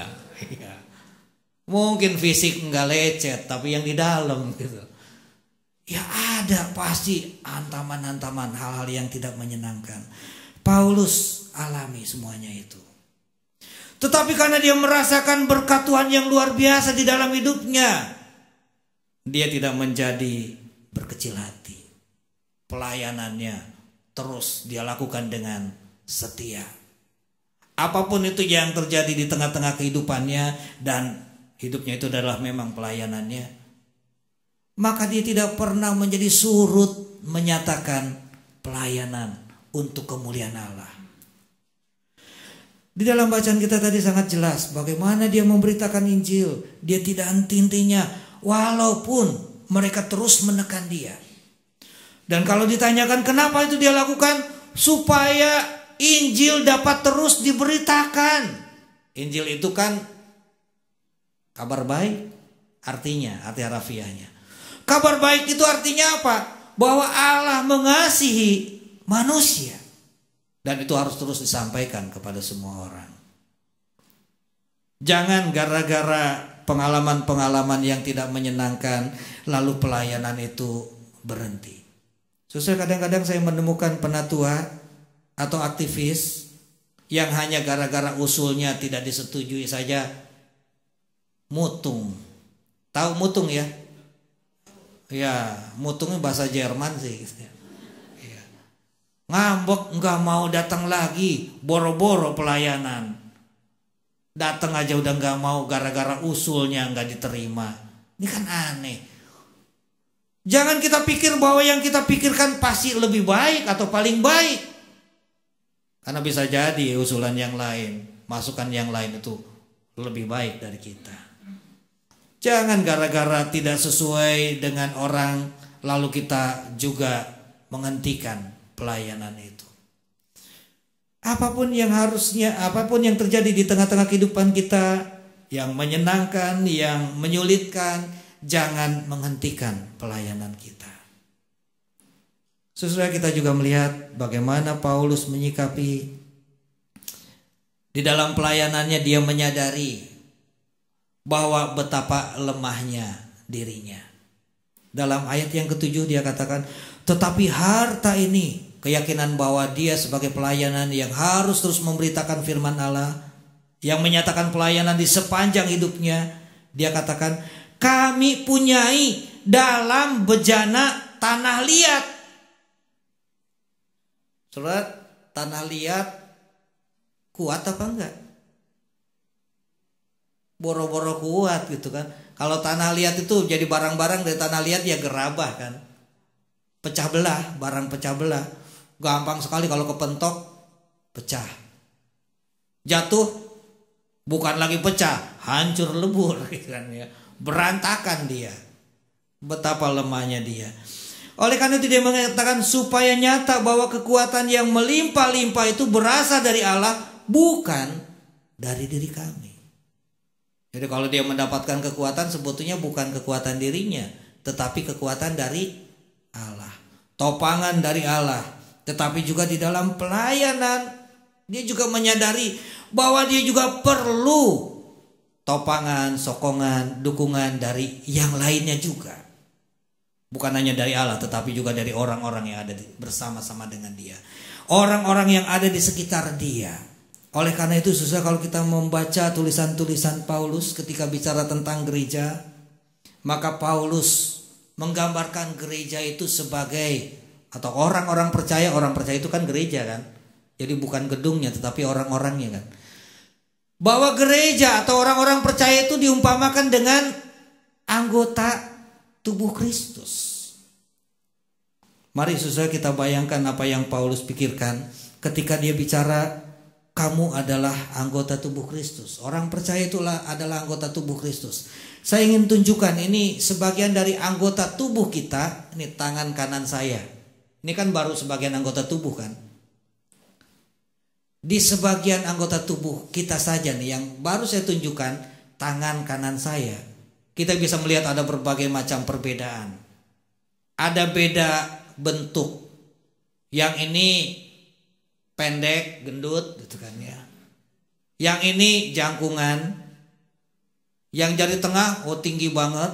Mungkin fisik nggak lecet tapi yang di dalam gitu. Ya ada pasti hantaman-hantaman, hal-hal yang tidak menyenangkan. Paulus alami semuanya itu. Tetapi karena dia merasakan berkat Tuhan yang luar biasa di dalam hidupnya, dia tidak menjadi berkecil hati. Pelayanannya terus dia lakukan dengan setia. Apapun itu yang terjadi di tengah-tengah kehidupannya dan hidupnya itu adalah memang pelayanannya, maka dia tidak pernah menjadi surut menyatakan pelayanan untuk kemuliaan Allah. Di dalam bacaan kita tadi sangat jelas bagaimana dia memberitakan Injil. Dia tidak henti-hentinya walaupun mereka terus menekan dia. Dan kalau ditanyakan kenapa itu dia lakukan, supaya Injil dapat terus diberitakan. Injil itu kan kabar baik, arti harafiahnya. Kabar baik itu artinya apa? Bahwa Allah mengasihi manusia. Dan itu harus terus disampaikan kepada semua orang. Jangan gara-gara pengalaman-pengalaman yang tidak menyenangkan lalu pelayanan itu berhenti. Sesuai kadang-kadang saya menemukan penatua atau aktivis yang hanya gara-gara usulnya tidak disetujui saja mutung. Tahu mutung ya? Ya, mutungnya bahasa Jerman sih. Ya. Ngambek nggak mau datang lagi, boro-boro pelayanan. Datang aja udah nggak mau gara-gara usulnya nggak diterima. Ini kan aneh. Jangan kita pikir bahwa yang kita pikirkan pasti lebih baik atau paling baik. Karena bisa jadi usulan yang lain, masukan yang lain itu lebih baik dari kita. Jangan gara-gara tidak sesuai dengan orang lalu kita juga menghentikan pelayanan itu. Apapun yang terjadi di tengah-tengah kehidupan kita yang menyenangkan, yang menyulitkan, jangan menghentikan pelayanan kita. Saudara, kita juga melihat bagaimana Paulus menyikapi di dalam pelayanannya. Dia menyadari bahwa betapa lemahnya dirinya. Dalam ayat yang ke-7 dia katakan, tetapi harta ini, keyakinan bahwa dia sebagai pelayanan yang harus terus memberitakan firman Allah, yang menyatakan pelayanan di sepanjang hidupnya. Dia katakan, kami punyai dalam bejana tanah liat. Saudara, tanah liat kuat apa enggak? Boro-boro kuat gitu kan. Kalau tanah liat itu jadi barang-barang dari tanah liat ya gerabah kan. Pecah belah, barang pecah belah. Gampang sekali kalau kepentok pecah. Jatuh bukan lagi pecah, hancur lebur gitu kan ya. Berantakan dia. Betapa lemahnya dia. Oleh karena itu dia mengatakan supaya nyata bahwa kekuatan yang melimpah-limpah itu berasal dari Allah, bukan dari diri kami. Jadi kalau dia mendapatkan kekuatan sebetulnya bukan kekuatan dirinya, tetapi kekuatan dari Allah. Topangan dari Allah. Tetapi juga di dalam pelayanan dia juga menyadari bahwa dia juga perlu topangan, sokongan, dukungan dari yang lainnya juga. Bukan hanya dari Allah tetapi juga dari orang-orang yang ada bersama-sama dengan dia. Orang-orang yang ada di sekitar dia. Oleh karena itu susah kalau kita membaca tulisan-tulisan Paulus ketika bicara tentang gereja, maka Paulus menggambarkan gereja itu sebagai, atau orang-orang percaya itu kan gereja kan. Jadi bukan gedungnya tetapi orang-orangnya kan. Bahwa gereja atau orang-orang percaya itu diumpamakan dengan anggota tubuh Kristus. Mari saudara kita bayangkan apa yang Paulus pikirkan ketika dia bicara kamu adalah anggota tubuh Kristus. Orang percaya itulah adalah anggota tubuh Kristus. Saya ingin tunjukkan ini sebagian dari anggota tubuh kita. Ini tangan kanan saya. Ini kan baru sebagian anggota tubuh kan. Di sebagian anggota tubuh kita saja nih yang baru saya tunjukkan tangan kanan saya. Kita bisa melihat ada berbagai macam perbedaan. Ada beda bentuk. Yang ini pendek, gendut gitu kan ya. Yang ini jangkungan. Yang jari tengah tinggi banget.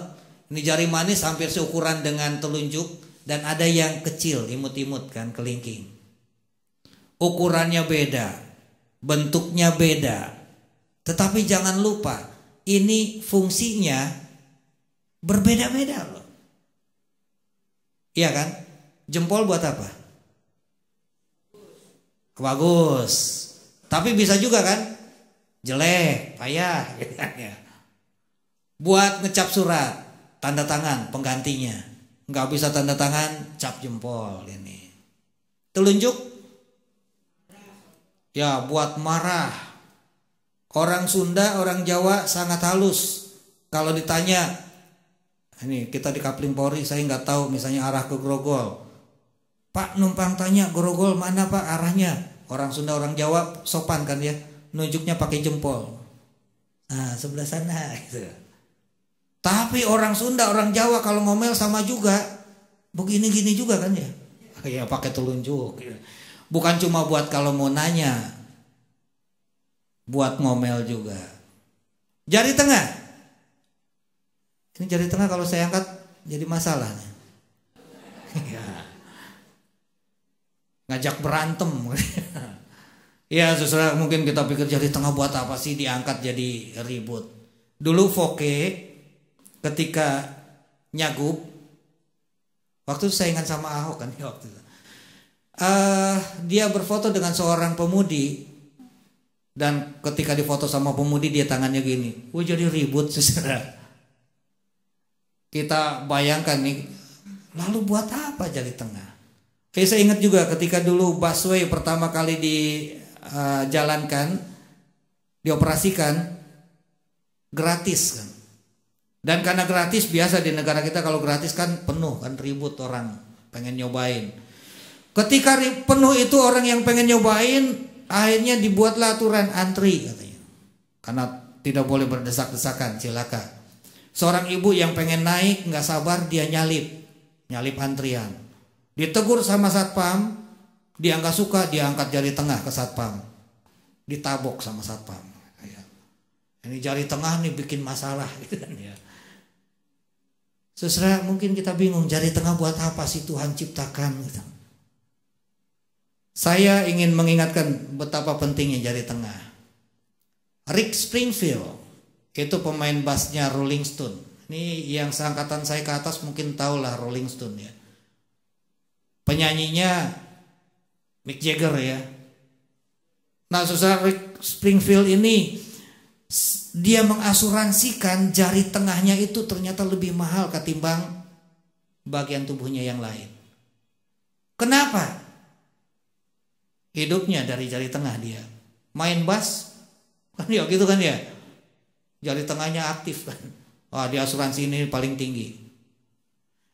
Ini jari manis hampir seukuran dengan telunjuk. Dan ada yang kecil, imut-imut kan, kelingking. Ukurannya beda, bentuknya beda. Tetapi jangan lupa, ini fungsinya berbeda-beda loh. Iya kan? Jempol buat apa? Bagus. Tapi bisa juga kan? Jelek, payah gitu kan ya. Buat ngecap surat, tanda tangan penggantinya. Nggak bisa tanda tangan, cap jempol ini. Telunjuk? Ya buat marah. Orang Sunda, orang Jawa sangat halus. Kalau ditanya, ini kita di Kapling Polri, saya nggak tahu misalnya arah ke Grogol. Pak numpang tanya Grogol mana Pak arahnya? Orang Sunda, orang Jawa sopan kan ya, nunjuknya pakai jempol. Nah sebelah sana gitu. Tapi orang Sunda, orang Jawa kalau ngomel sama juga begini-gini juga kan ya. Ya pakai telunjuk. Bukan cuma buat kalau mau nanya, buat ngomel juga. Jari tengah. Ini jari tengah kalau saya angkat jadi masalah. Ngajak berantem. Ya saudara, mungkin kita pikir jari tengah buat apa sih diangkat jadi ribut. Dulu Foke ketika nyagup, waktu itu saingan sama Ahok kan ya waktu itu. Dia berfoto dengan seorang pemudi. Dan ketika difoto sama pemudi dia tangannya gini. Jadi ribut saudara. Kita bayangkan nih, lalu buat apa jari tengah? Saya ingat juga ketika dulu busway pertama kali dijalankan, dioperasikan gratis kan. Dan karena gratis, biasa di negara kita kalau gratis kan penuh kan, ribut orang pengen nyobain. Ketika penuh itu orang yang pengen nyobain, akhirnya dibuatlah aturan antri katanya. Karena tidak boleh berdesak-desakan, cilaka. Seorang ibu yang pengen naik nggak sabar, dia nyalip antrian. Ditegur sama satpam, dia nggak suka, dia angkat jari tengah ke satpam, ditabok sama satpam. Ini jari tengah nih bikin masalah gitu kan ya. Saudara, mungkin kita bingung jari tengah buat apa sih Tuhan ciptakan gitu. Saya ingin mengingatkan betapa pentingnya jari tengah. Rick Springfield itu pemain bassnya Rolling Stone. Ini yang seangkatan saya ke atas mungkin tahu lah Rolling Stone ya. Penyanyinya Mick Jagger ya. Nah saudara, Rick Springfield ini dia mengasuransikan jari tengahnya itu ternyata lebih mahal ketimbang bagian tubuhnya yang lain. Kenapa? Hidupnya dari jari tengah dia. Main bass kan ya gitu kan ya. Jari tengahnya aktif kan. Wah, di asuransi ini paling tinggi.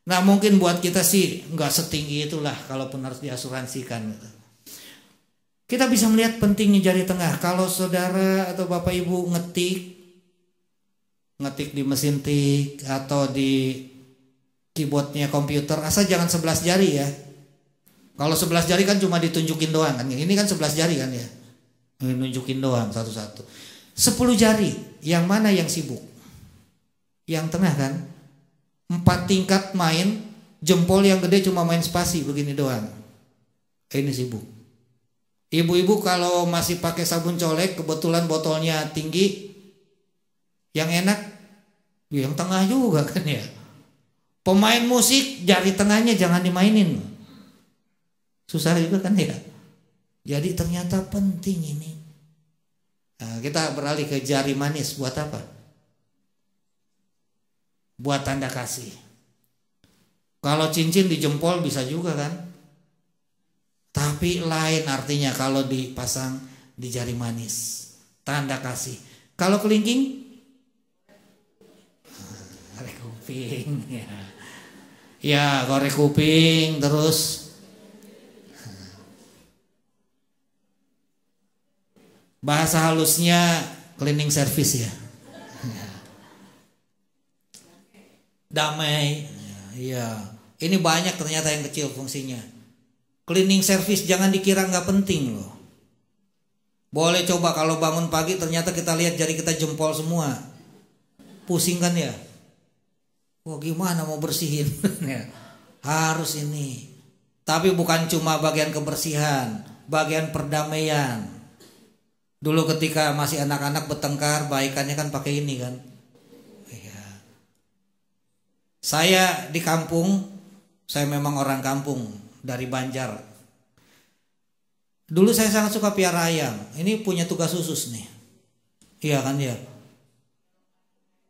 Nah mungkin buat kita sih nggak setinggi itulah kalaupun harus diasuransikan gitu. Kita bisa melihat pentingnya jari tengah. Kalau saudara atau bapak ibu ngetik di mesin tik atau di keyboardnya komputer, asal jangan 11 jari ya. Kalau 11 jari kan cuma ditunjukin doang kan. Ini kan 11 jari kan ya. Nunjukin doang satu-satu. 10 jari, yang mana yang sibuk? Yang tengah kan. 4 tingkat main, jempol yang gede cuma main spasi begini doang. Ini sibuk. Ibu-ibu kalau masih pakai sabun colek, kebetulan botolnya tinggi, yang enak yang tengah juga kan ya. Pemain musik jari tengahnya jangan dimainin, susah juga kan ya. Jadi ternyata penting ini. Nah, kita beralih ke jari manis buat apa? buat tanda kasih. Kalau cincin di jempol bisa juga kan? Tapi lain artinya kalau dipasang di jari manis, tanda kasih. Kalau kelingking, korek kuping ya. Ya, korek kuping terus. Bahasa halusnya cleaning service ya. Damai. Ya, ini banyak ternyata yang kecil fungsinya. Cleaning service jangan dikira nggak penting loh. Boleh coba kalau bangun pagi ternyata kita lihat jari kita jempol semua. Pusing kan ya? Wah, gimana mau bersihin? Harus ini. Tapi bukan cuma bagian kebersihan, bagian perdamaian. Dulu ketika masih anak-anak bertengkar, baikannya kan pakai ini kan. Saya di kampung, saya memang orang kampung dari Banjar. Dulu saya sangat suka piara ayam. Ini punya tugas khusus nih. Iya kan ya?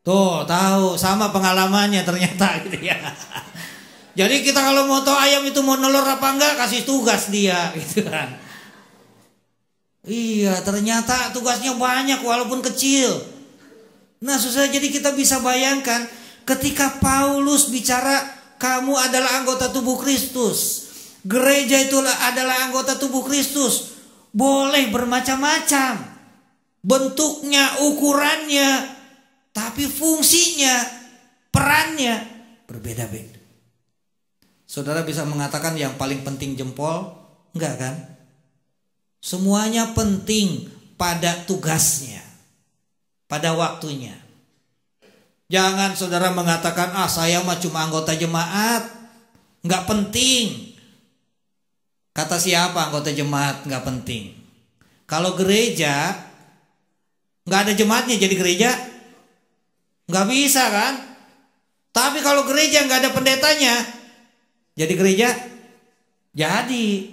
Tuh tahu sama pengalamannya ternyata gitu ya. Jadi kita kalau mau tahu ayam itu mau nelur apa enggak, kasih tugas dia gitu kan. Iya ternyata tugasnya banyak walaupun kecil. Nah susah, jadi kita bisa bayangkan ketika Paulus bicara kamu adalah anggota tubuh Kristus, gereja itulah adalah anggota tubuh Kristus, boleh bermacam-macam bentuknya, ukurannya, tapi fungsinya, perannya berbeda-beda. Saudara bisa mengatakan yang paling penting jempol? Enggak kan? Semuanya penting pada tugasnya, pada waktunya. Jangan saudara mengatakan, saya mah cuma anggota jemaat, nggak penting. Kata siapa anggota jemaat nggak penting? Kalau gereja nggak ada jemaatnya jadi gereja, nggak bisa kan? Tapi kalau gereja nggak ada pendetanya, jadi gereja. Jadi,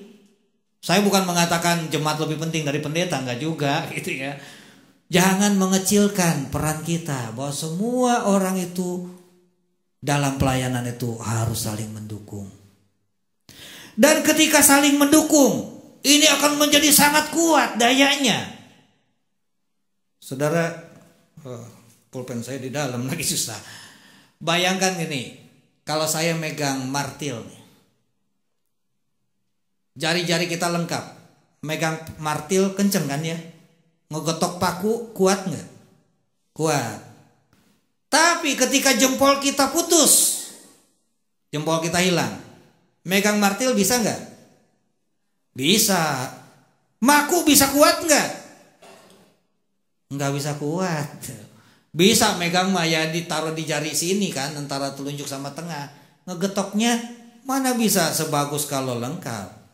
saya bukan mengatakan jemaat lebih penting dari pendeta, nggak juga gitu ya. Jangan mengecilkan peran kita, bahwa semua orang itu dalam pelayanan itu harus saling mendukung. Dan ketika saling mendukung, ini akan menjadi sangat kuat dayanya. Saudara, pulpen saya di dalam lagi susah. Bayangkan gini, kalau saya megang martil nih. Jari-jari kita lengkap. Megang martil kenceng kan ya? Ngegetok paku kuat nggak? Kuat. Tapi ketika jempol kita putus, jempol kita hilang, megang martil bisa nggak? Bisa. Maku bisa kuat nggak? Nggak bisa kuat. Bisa megang mah ya ditaruh di jari sini kan, antara telunjuk sama tengah. Ngegetoknya mana bisa sebagus kalau lengkap.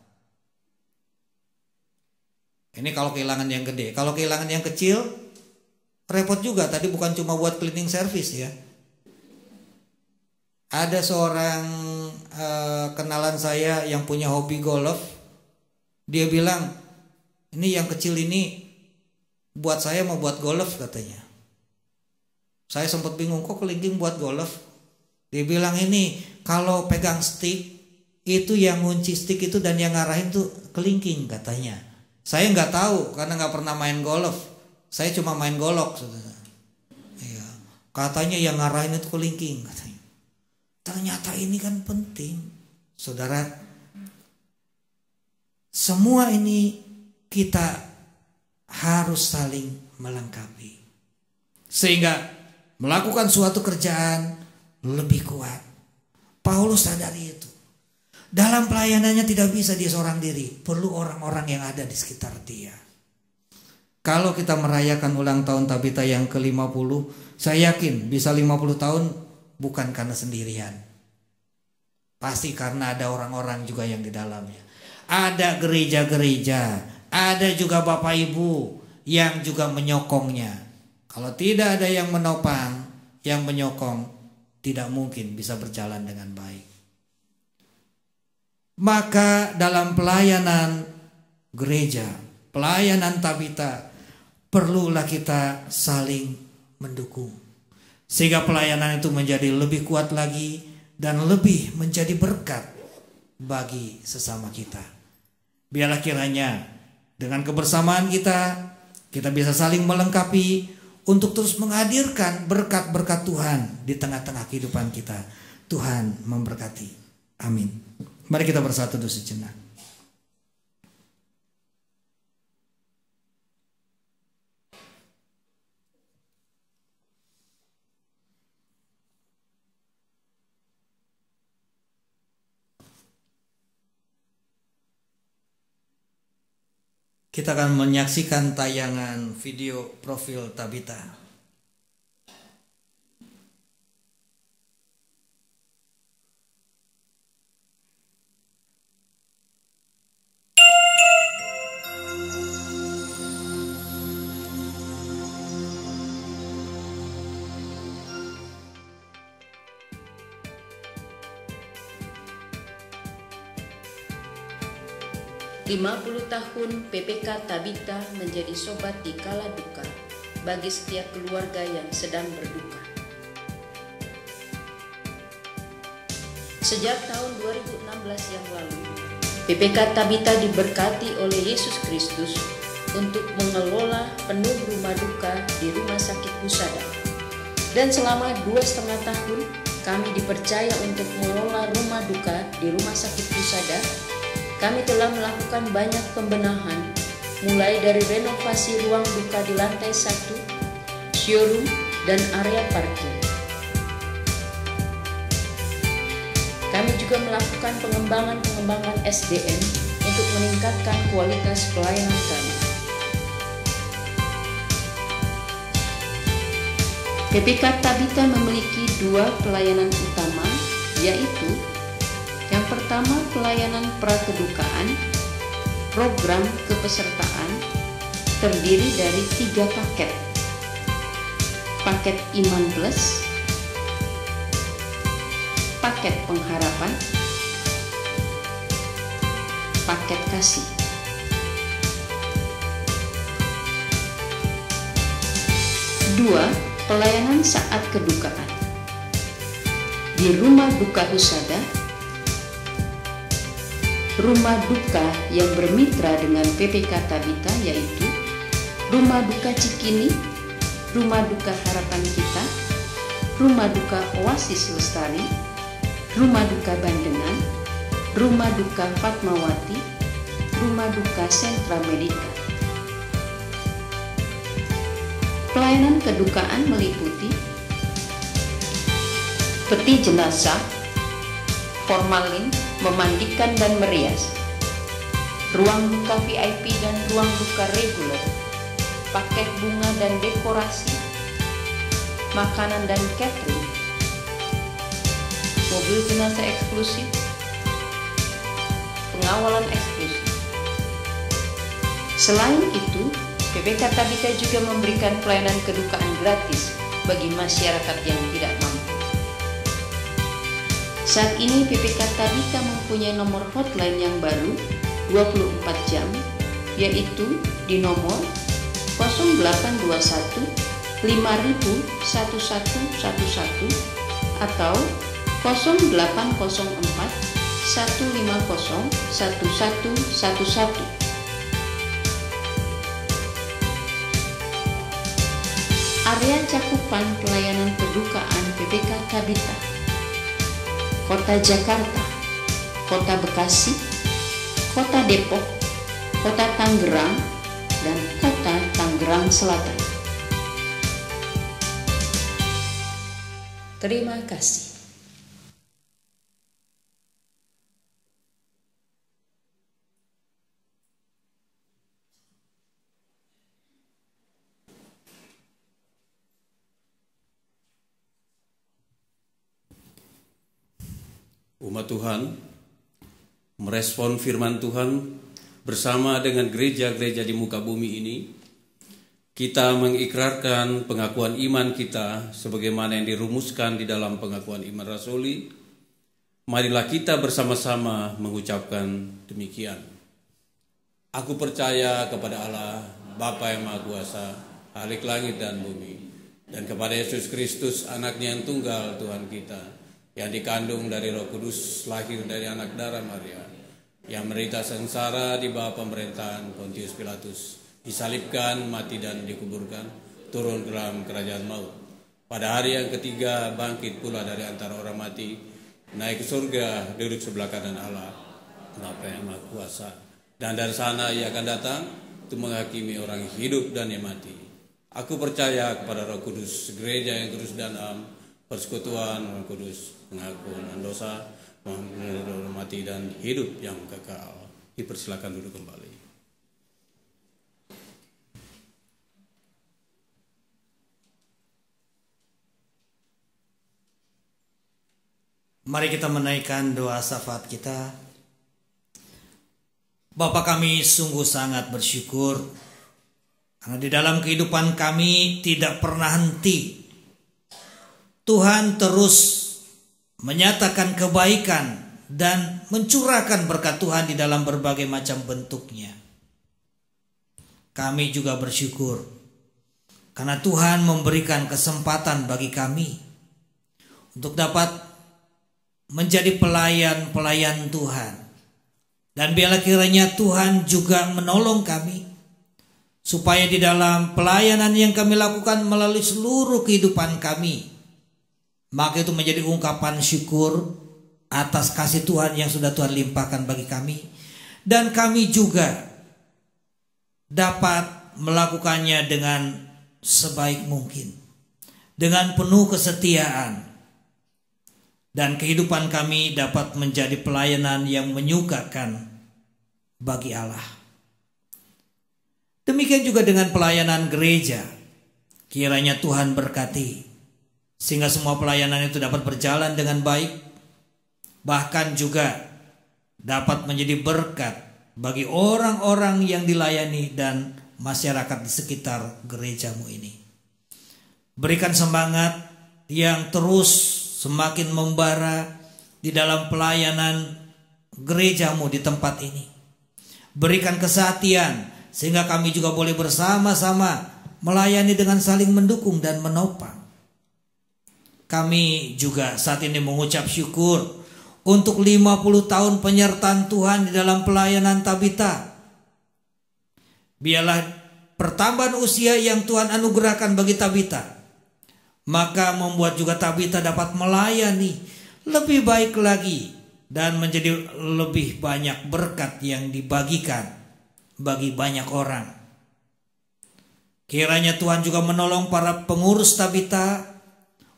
Ini kalau kehilangan yang gede. Kalau kehilangan yang kecil, repot juga. Tadi bukan cuma buat cleaning service ya. Ada seorang kenalan saya yang punya hobi golf. Dia bilang, ini yang kecil ini buat saya mau buat golf katanya. Saya sempat bingung, kok kelingking buat golf? Dia bilang ini kalau pegang stick itu yang ngunci stick itu dan yang ngarahin tuh kelingking katanya. Saya nggak tahu karena nggak pernah main golf. Saya cuma main golok. Iya. Katanya yang ngarahin itu kelingking katanya. Ternyata ini kan penting, saudara. Semua ini kita harus saling melengkapi sehingga melakukan suatu kerjaan lebih kuat. Paulus sadari itu. Dalam pelayanannya tidak bisa dia seorang diri, perlu orang-orang yang ada di sekitar dia. Kalau kita merayakan ulang tahun Tabita yang ke-50, saya yakin bisa 50 tahun bukan karena sendirian. Pasti karena ada orang-orang juga yang di dalamnya. Ada gereja-gereja, ada juga Bapak Ibu yang juga menyokongnya. Kalau tidak ada yang menopang, yang menyokong, tidak mungkin bisa berjalan dengan baik. Maka dalam pelayanan gereja, pelayanan Tabita, perlulah kita saling mendukung, sehingga pelayanan itu menjadi lebih kuat lagi dan lebih menjadi berkat bagi sesama kita. Biarlah kiranya dengan kebersamaan kita bisa saling melengkapi untuk terus menghadirkan berkat-berkat Tuhan di tengah-tengah kehidupan kita. Tuhan memberkati. Amin. Mari kita bersatu dulu sejenak. Kita akan menyaksikan tayangan video profil Tabita.
Lima 50 tahun PPK Tabita menjadi sobat di kala duka bagi setiap keluarga yang sedang berduka. Sejak tahun 2016 yang lalu, PPK Tabita diberkati oleh Yesus Kristus untuk mengelola penuh rumah duka di Rumah Sakit Husada. Dan selama 2,5 tahun, kami dipercaya untuk mengelola rumah duka di Rumah Sakit Husada. Kami telah melakukan banyak pembenahan, mulai dari renovasi ruang duka di lantai 1, showroom, dan area parkir. Kami juga melakukan pengembangan SDM untuk meningkatkan kualitas pelayanan kami. PPK Tabita memiliki 2 pelayanan utama, yaitu yang pertama, pelayanan prakedukaan, program kepesertaan, terdiri dari 3 paket. Paket Iman Plus, paket pengharapan, paket kasih. Dua, pelayanan saat kedukaan. Di Rumah Duka Husada, rumah duka yang bermitra dengan PPK Tabita, yaitu Rumah Duka Cikini, Rumah Duka Harapan Kita, Rumah Duka Oasis Lestari, Rumah Duka Bandengan, Rumah Duka Fatmawati, Rumah Duka Sentra Medika. Pelayanan kedukaan meliputi peti jenazah, formalin, memandikan dan merias, ruang duka VIP dan ruang duka reguler, paket bunga dan dekorasi, makanan dan catering, mobil jenazah eksklusif, pengawalan eksklusif. Selain itu, PPK Tabita juga memberikan pelayanan kedukaan gratis bagi masyarakat yang tidak mampu. Saat ini PPK Tabita mempunyai nomor hotline yang baru 24 jam, yaitu di nomor 0821 5000 1111 atau 0804 150 1111. Area cakupan pelayanan kedukaan PPK Tabita: Kota Jakarta, Kota Bekasi, Kota Depok, Kota Tangerang, dan Kota Tangerang Selatan. Terima kasih.
Umat Tuhan merespon firman Tuhan bersama dengan gereja-gereja di muka bumi ini. Kita mengikrarkan pengakuan iman kita sebagaimana yang dirumuskan di dalam pengakuan iman rasuli. Marilah kita bersama-sama mengucapkan demikian. Aku percaya kepada Allah, Bapa yang Maha Kuasa, Khalik langit dan bumi, dan kepada Yesus Kristus, anaknya yang tunggal Tuhan kita, yang dikandung dari Roh Kudus, lahir dari anak darah Maria, yang menderita sengsara di bawah pemerintahan Pontius Pilatus, disalibkan, mati dan dikuburkan, turun ke dalam kerajaan maut. Pada hari yang ketiga bangkit pula dari antara orang mati, naik ke surga, duduk sebelah kanan Allah, Bapa yang Maha Kuasa. Dan dari sana ia akan datang untuk menghakimi orang hidup dan yang mati. Aku percaya kepada Roh Kudus, gereja yang kudus dan am, persekutuan Roh Kudus, pengampunan dosa, pengampunan mati dan hidup yang kekal. Dipersilakan duduk kembali.
Mari kita menaikkan doa syafaat kita. Bapa, kami sungguh sangat bersyukur karena di dalam kehidupan kami tidak pernah henti. Tuhan terus menyatakan kebaikan dan mencurahkan berkat Tuhan di dalam berbagai macam bentuknya. Kami juga bersyukur karena Tuhan memberikan kesempatan bagi kami untuk dapat menjadi pelayan-pelayan Tuhan. Dan biarlah kiranya Tuhan juga menolong kami supaya di dalam pelayanan yang kami lakukan melalui seluruh kehidupan kami, maka itu menjadi ungkapan syukur atas kasih Tuhan yang sudah Tuhan limpahkan bagi kami. Dan kami juga dapat melakukannya dengan sebaik mungkin, dengan penuh kesetiaan. Dan kehidupan kami dapat menjadi pelayanan yang menyukakan bagi Allah. Demikian juga dengan pelayanan gereja. Kiranya Tuhan berkati sehingga semua pelayanan itu dapat berjalan dengan baik. Bahkan juga dapat menjadi berkat bagi orang-orang yang dilayani dan masyarakat di sekitar gerejamu ini. Berikan semangat yang terus semakin membara di dalam pelayanan gerejamu di tempat ini. Berikan kesehatan sehingga kami juga boleh bersama-sama melayani dengan saling mendukung dan menopang. Kami juga saat ini mengucap syukur untuk 50 tahun penyertaan Tuhan di dalam pelayanan Tabita. Biarlah pertambahan usia yang Tuhan anugerahkan bagi Tabita, maka membuat juga Tabita dapat melayani lebih baik lagi dan menjadi lebih banyak berkat yang dibagikan bagi banyak orang. Kiranya Tuhan juga menolong para pengurus Tabita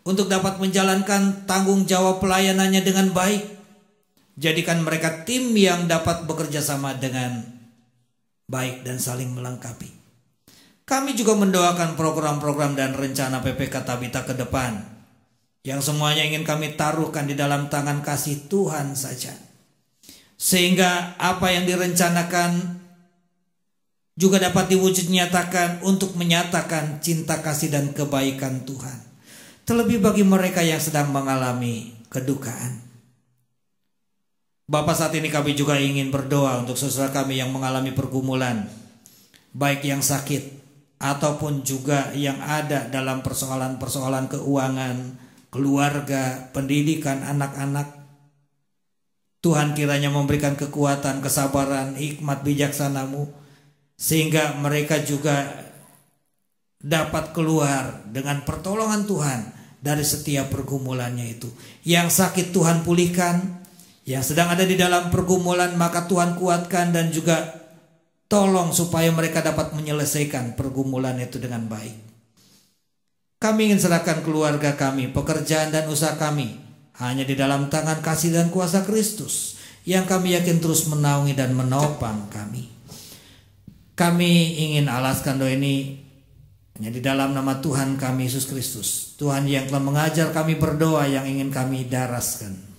untuk dapat menjalankan tanggung jawab pelayanannya dengan baik. Jadikan mereka tim yang dapat bekerja sama dengan baik dan saling melengkapi. Kami juga mendoakan program-program dan rencana PPK Tabita ke depan, yang semuanya ingin kami taruhkan di dalam tangan kasih Tuhan saja. Sehingga apa yang direncanakan juga dapat diwujud nyatakan untuk menyatakan cinta kasih dan kebaikan Tuhan. Terlebih bagi mereka yang sedang mengalami kedukaan. Bapak, saat ini kami juga ingin berdoa untuk saudara kami yang mengalami pergumulan, baik yang sakit ataupun juga yang ada dalam persoalan-persoalan keuangan, keluarga, pendidikan anak-anak. Tuhan kiranya memberikan kekuatan, kesabaran, hikmat bijaksana-Mu, sehingga mereka juga dapat keluar dengan pertolongan Tuhan dari setiap pergumulannya itu. Yang sakit Tuhan pulihkan, yang sedang ada di dalam pergumulan maka Tuhan kuatkan dan juga tolong supaya mereka dapat menyelesaikan pergumulan itu dengan baik. Kami ingin serahkan keluarga kami, pekerjaan dan usaha kami hanya di dalam tangan kasih dan kuasa Kristus yang kami yakin terus menaungi dan menopang kami. Kami ingin alaskan doa ini hanya di dalam nama Tuhan kami Yesus Kristus, Tuhan yang telah mengajar kami berdoa yang ingin kami daraskan.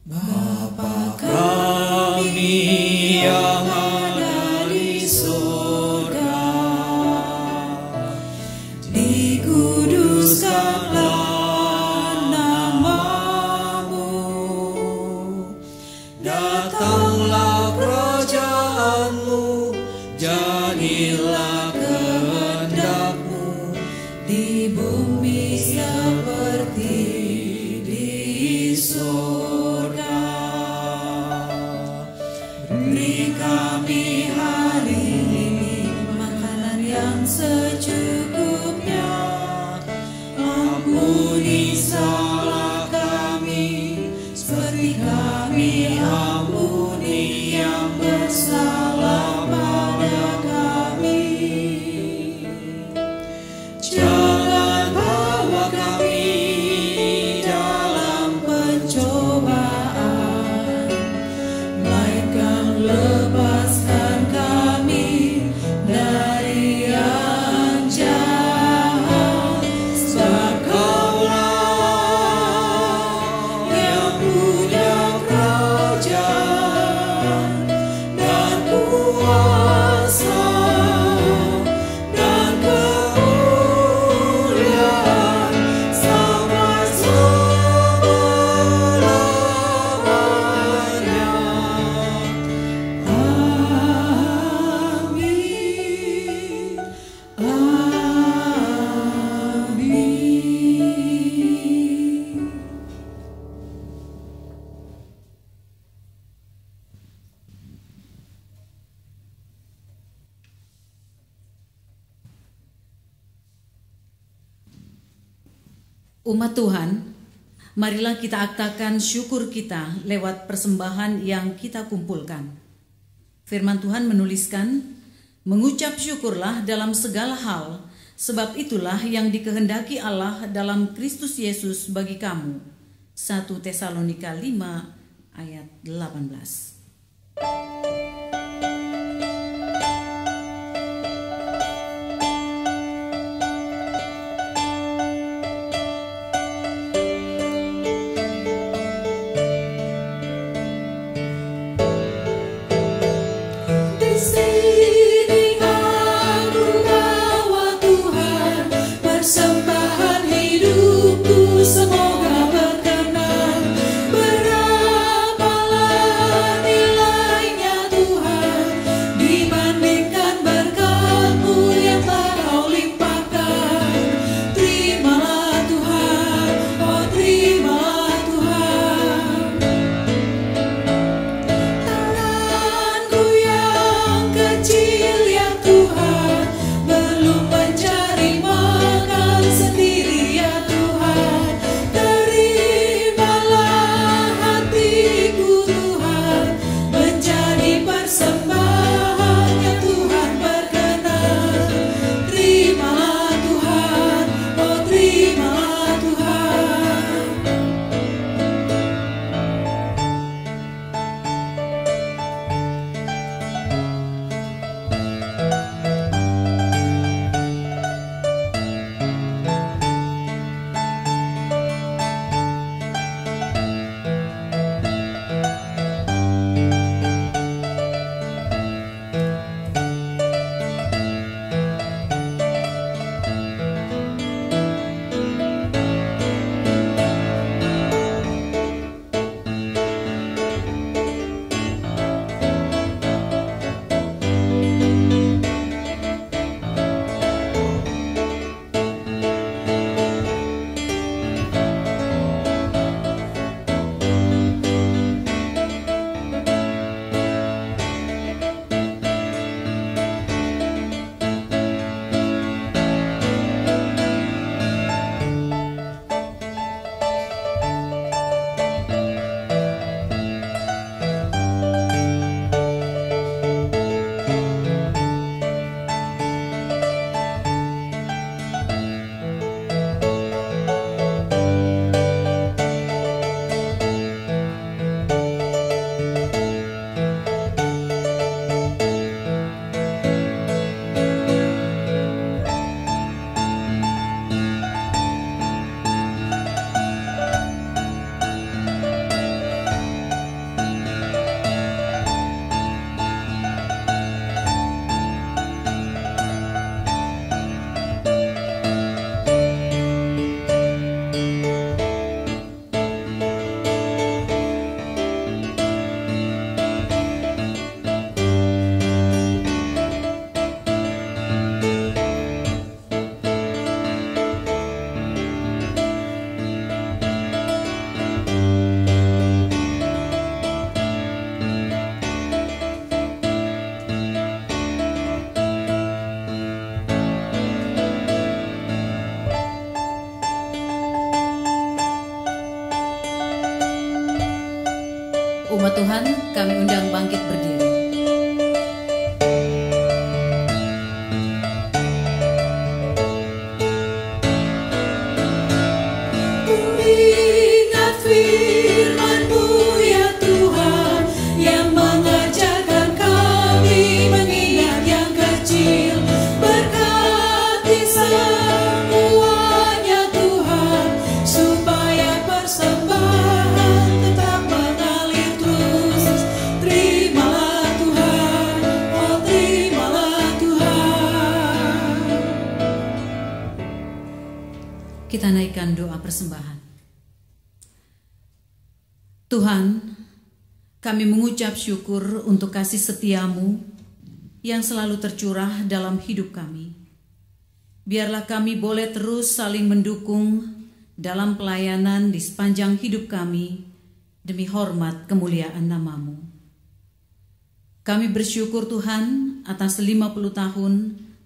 Bapa kami yang ada di surga, dikuduskanlah nama-Mu, datanglah kerajaan-Mu, jadilah seperti di surga. Beri kami hari ini makanan yang secukupnya. Ampuni salah kami seperti kami ampuni yang bersalah pada kami. Jangan bawa kami dalam pencobaan, melainkan lepaskan kami dari yang jahat. Sebab Kaulah yang punya kerajaan dan kuasa dan kemuliaan selama-lamanya. Amin. Amin.
Umat Tuhan, marilah kita aktakan syukur kita lewat persembahan yang kita kumpulkan. Firman Tuhan menuliskan, mengucap syukurlah dalam segala hal, sebab itulah yang dikehendaki Allah dalam Kristus Yesus bagi kamu. 1 Tesalonika 5 ayat 18.
Di sini aku bawa Tuhan persembahan hidupku, semoga berkenan. Berapalah nilainya Tuhan.
Umat Tuhan, kami undang bangkit berdiri.
Ingat firman-Mu ya Tuhan, yang mengajarkan kami mengingat yang kecil. Berkati semuanya Tuhan, supaya persembahan tetap mengalir terus. Terimalah Tuhan, oh terimalah Tuhan.
Kita naikkan doa persembahan. Tuhan, kami mengucap syukur untuk kasih setia-Mu yang selalu tercurah dalam hidup kami. Biarlah kami boleh terus saling mendukung dalam pelayanan di sepanjang hidup kami demi hormat kemuliaan nama-Mu. Kami bersyukur Tuhan atas 50 tahun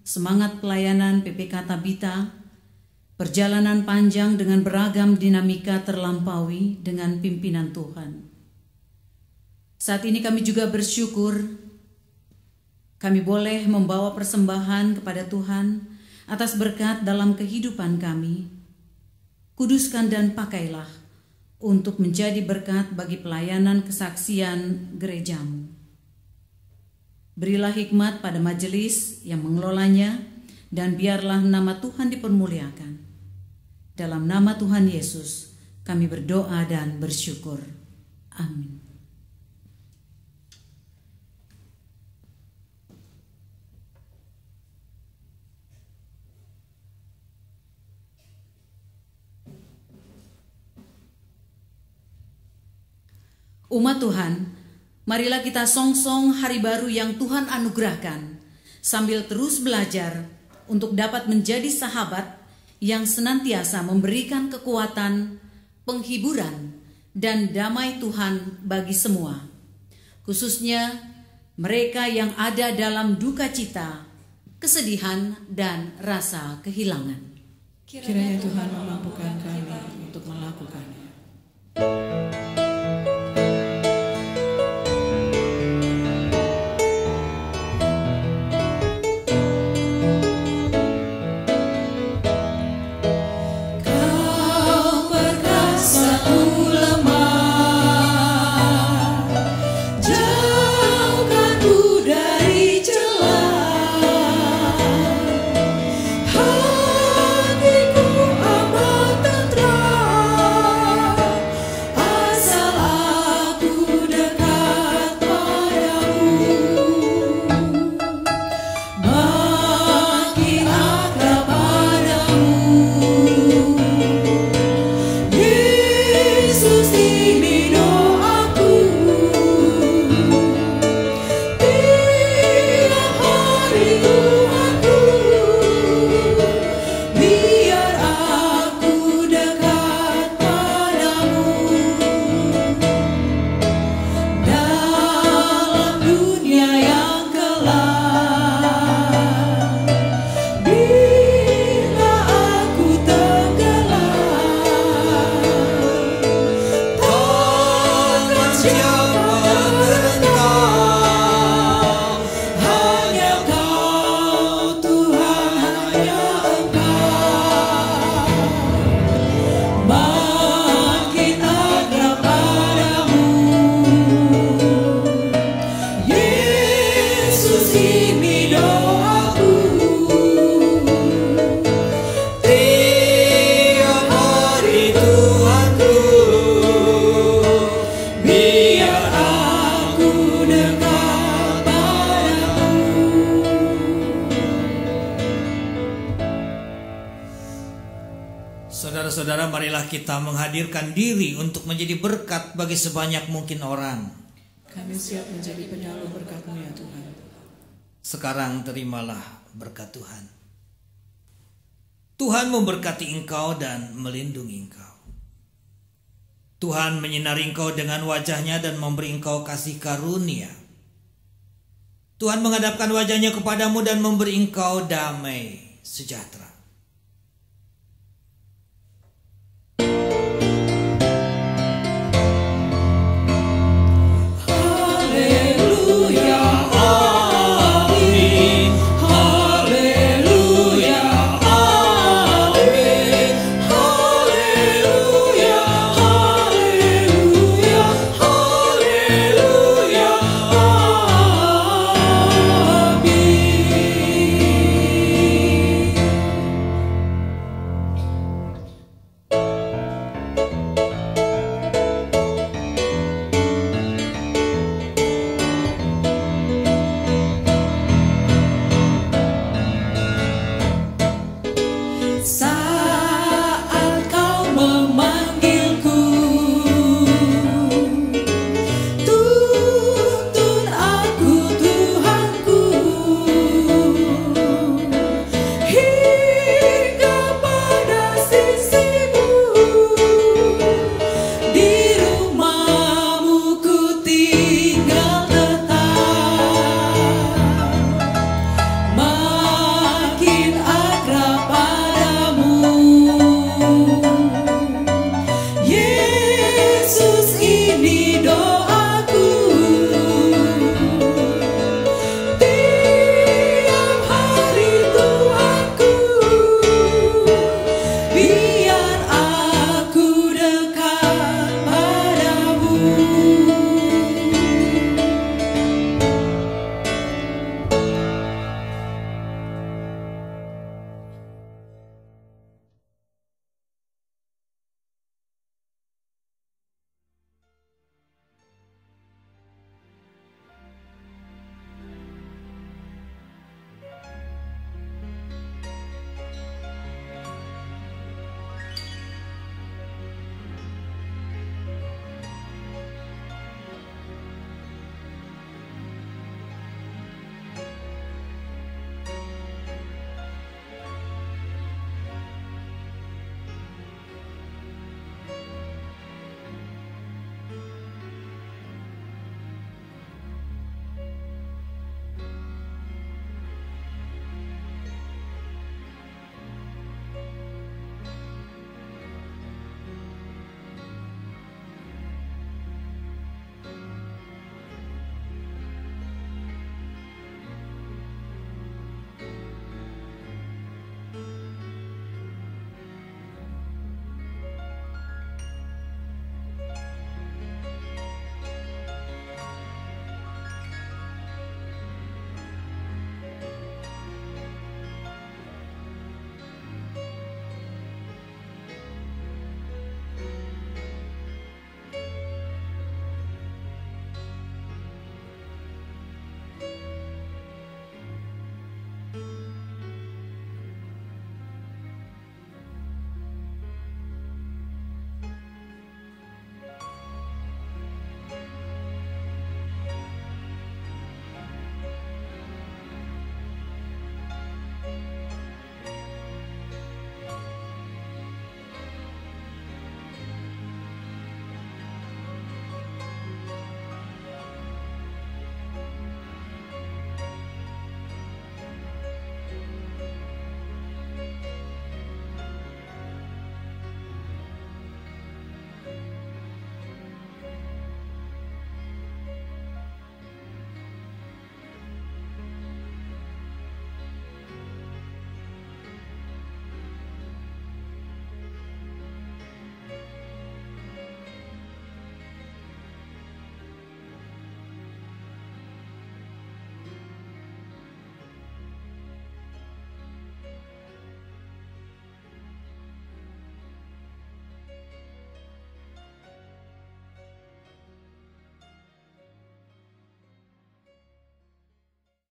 semangat pelayanan PPK Tabita, perjalanan panjang dengan beragam dinamika terlampaui dengan pimpinan Tuhan. Saat ini kami juga bersyukur kami boleh membawa persembahan kepada Tuhan atas berkat dalam kehidupan kami. Kuduskan dan pakailah untuk menjadi berkat bagi pelayanan kesaksian gereja-Mu. Berilah hikmat pada majelis yang mengelolanya, dan biarlah nama Tuhan dipermuliakan. Dalam nama Tuhan Yesus, kami berdoa dan bersyukur. Amin. Umat Tuhan, marilah kita songsong hari baru yang Tuhan anugerahkan, sambil terus belajar untuk dapat menjadi sahabat yang senantiasa memberikan kekuatan, penghiburan, dan damai Tuhan bagi semua, khususnya mereka yang ada dalam duka cita, kesedihan, dan rasa kehilangan.
Kiranya Tuhan memampukan kami untuk melakukannya.
Saudara-saudara, marilah kita menghadirkan diri untuk menjadi berkat bagi sebanyak mungkin orang.
Kami siap menjadi penyalur berkat-Mu ya Tuhan.
Sekarang terimalah berkat Tuhan. Tuhan memberkati engkau dan melindungi engkau. Tuhan menyinari engkau dengan wajah-Nya dan memberi engkau kasih karunia. Tuhan menghadapkan wajah-Nya kepadamu dan memberi engkau damai sejahtera.